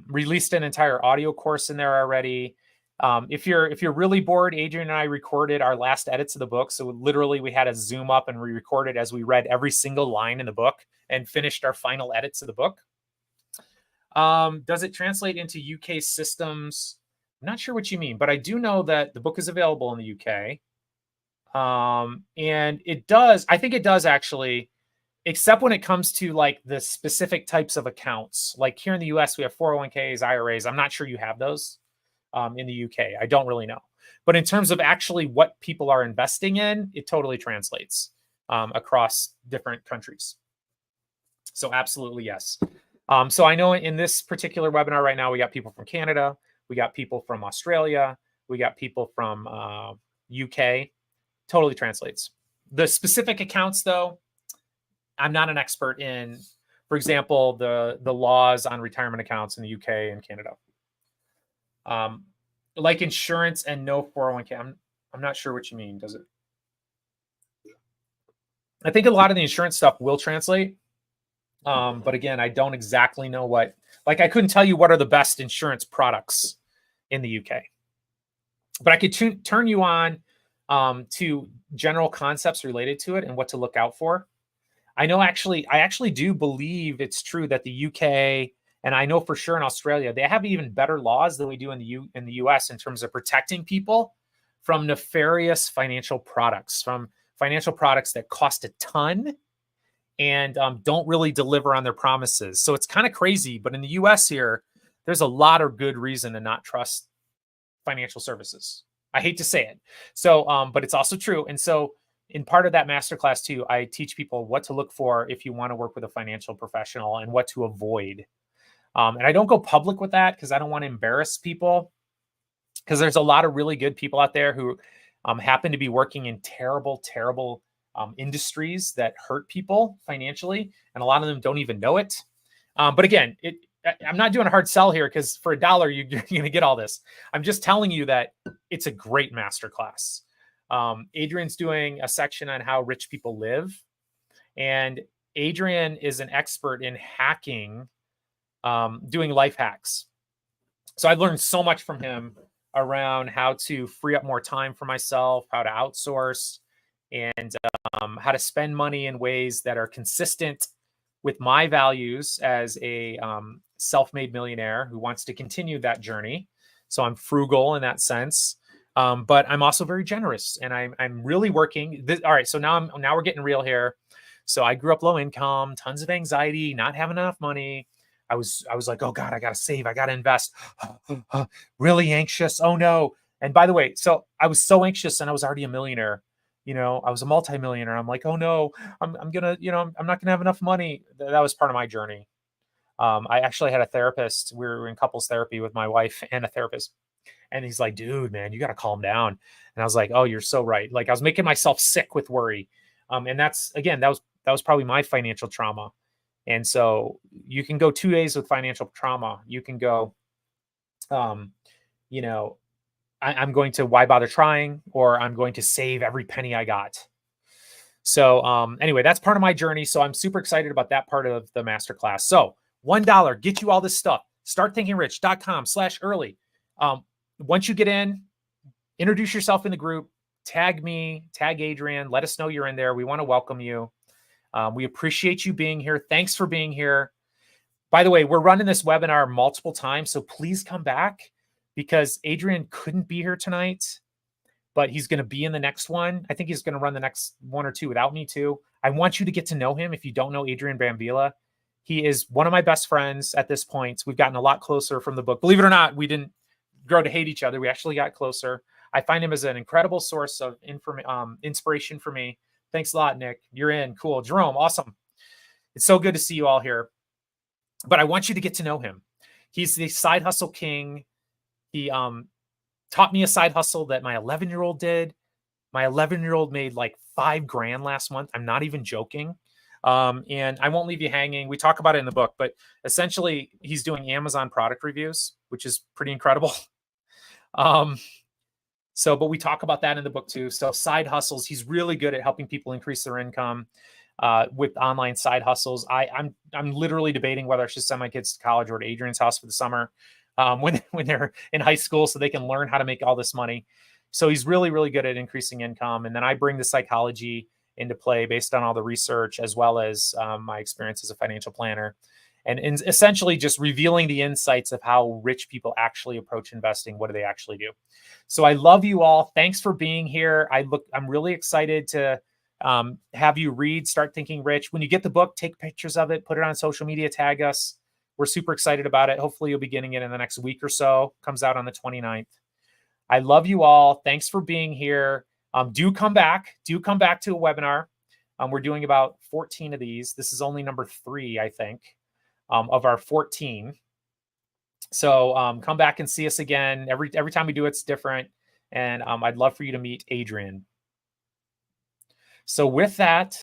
released an entire audio course in there already. If you're really bored, Adrian and I recorded our last edits of the book. So literally we had a Zoom up and we recorded as we read every single line in the book and finished our final edits of the book. Does it translate into UK systems? I'm not sure what you mean, but I do know that the book is available in the UK. And it does, I think it does actually, except when it comes to like the specific types of accounts. Like here in the US, we have 401ks, IRAs. I'm not sure you have those in the UK. I don't really know. But in terms of actually what people are investing in, it totally translates across different countries. So absolutely, yes. So I know in this particular webinar right now, we got people from Canada, we got people from Australia, we got people from UK. Totally translates. The specific accounts, though, I'm not an expert in. For example, the laws on retirement accounts in the UK and Canada, like insurance and no 401k. I'm not sure what you mean. Does it? I think a lot of the insurance stuff will translate, but again, I don't exactly know what. Like, I couldn't tell you what are the best insurance products in the UK, but I could turn you on to general concepts related to it and what to look out for. I actually do believe it's true that the UK, and I know for sure in Australia, they have even better laws than we do in the US in terms of protecting people from nefarious financial products, from financial products that cost a ton and don't really deliver on their promises. So it's kind of crazy, but in the US here, there's a lot of good reason to not trust financial services. I hate to say it. So, but it's also true. And so in part of that masterclass too, I teach people what to look for if you want to work with a financial professional and what to avoid. And I don't go public with that because I don't want to embarrass people, because there's a lot of really good people out there who happen to be working in terrible, terrible industries that hurt people financially. And a lot of them don't even know it. But again, I'm not doing a hard sell here because for $1, you're going to get all this. I'm just telling you that it's a great masterclass. Adrian's doing a section on how rich people live. And Adrian is an expert in hacking, doing life hacks. So I've learned so much from him around how to free up more time for myself, how to outsource, and how to spend money in ways that are consistent with my values as a self-made millionaire who wants to continue that journey. So I'm frugal in that sense, but I'm also very generous, and I'm really working. All right, so now we're getting real here. So I grew up low income, tons of anxiety, not having enough money. I was like, oh God, I gotta save, I gotta invest. Really anxious. Oh no. And by the way, so I was so anxious, and I was already a millionaire. I was a multimillionaire. I'm like, oh no, I'm gonna, I'm not gonna have enough money. That was part of my journey. I actually had a therapist. We were in couples therapy with my wife and a therapist. And he's like, dude, man, you got to calm down. And I was like, oh, you're so right. Like, I was making myself sick with worry. And that's, again, that was probably my financial trauma. And so you can go 2 days with financial trauma. You can go, I'm going to, why bother trying, or I'm going to save every penny I got. So anyway, that's part of my journey. So I'm super excited about that part of the masterclass. So $1, get you all this stuff. Startthinkingrich.com/early. Once you get in, introduce yourself in the group, tag me, tag Adrian, let us know you're in there. We want to welcome you. We appreciate you being here. Thanks for being here. By the way, we're running this webinar multiple times, so please come back, because Adrian couldn't be here tonight, but he's going to be in the next one. I think he's going to run the next one or two without me too. I want you to get to know him. If you don't know Adrian Brambilla, he is one of my best friends at this point. We've gotten a lot closer from the book. Believe it or not, we didn't grow to hate each other. We actually got closer. I find him as an incredible source of inspiration for me. Thanks a lot, Nick. You're in. Cool. Jerome, awesome. It's so good to see you all here. But I want you to get to know him. He's the side hustle king. He taught me a side hustle that my 11-year-old did. My 11-year-old made like $5,000 last month. I'm not even joking. And I won't leave you hanging. We talk about it in the book, but essentially he's doing Amazon product reviews, which is pretty incredible. But we talk about that in the book too. So side hustles, he's really good at helping people increase their income with online side hustles. I'm literally debating whether I should send my kids to college or to Adrian's house for the summer when they're in high school, so they can learn how to make all this money. So he's really, really good at increasing income. And then I bring the psychology into play based on all the research, as well as my experience as a financial planner, and essentially just revealing the insights of how rich people actually approach investing. What do they actually do? So I love you all. Thanks for being here. I'm really excited to have you read Start Thinking Rich. When you get the book, take pictures of it, put it on social media, tag us. We're super excited about it. Hopefully you'll be getting it in the next week or so. Comes out on the 29th. I love you all. Thanks for being here. Do come back to a webinar. We're doing about 14 of these. This is only number 3, I think, of our 14. So come back and see us again. Every time we do it's different. And I'd love for you to meet Adrian. So with that,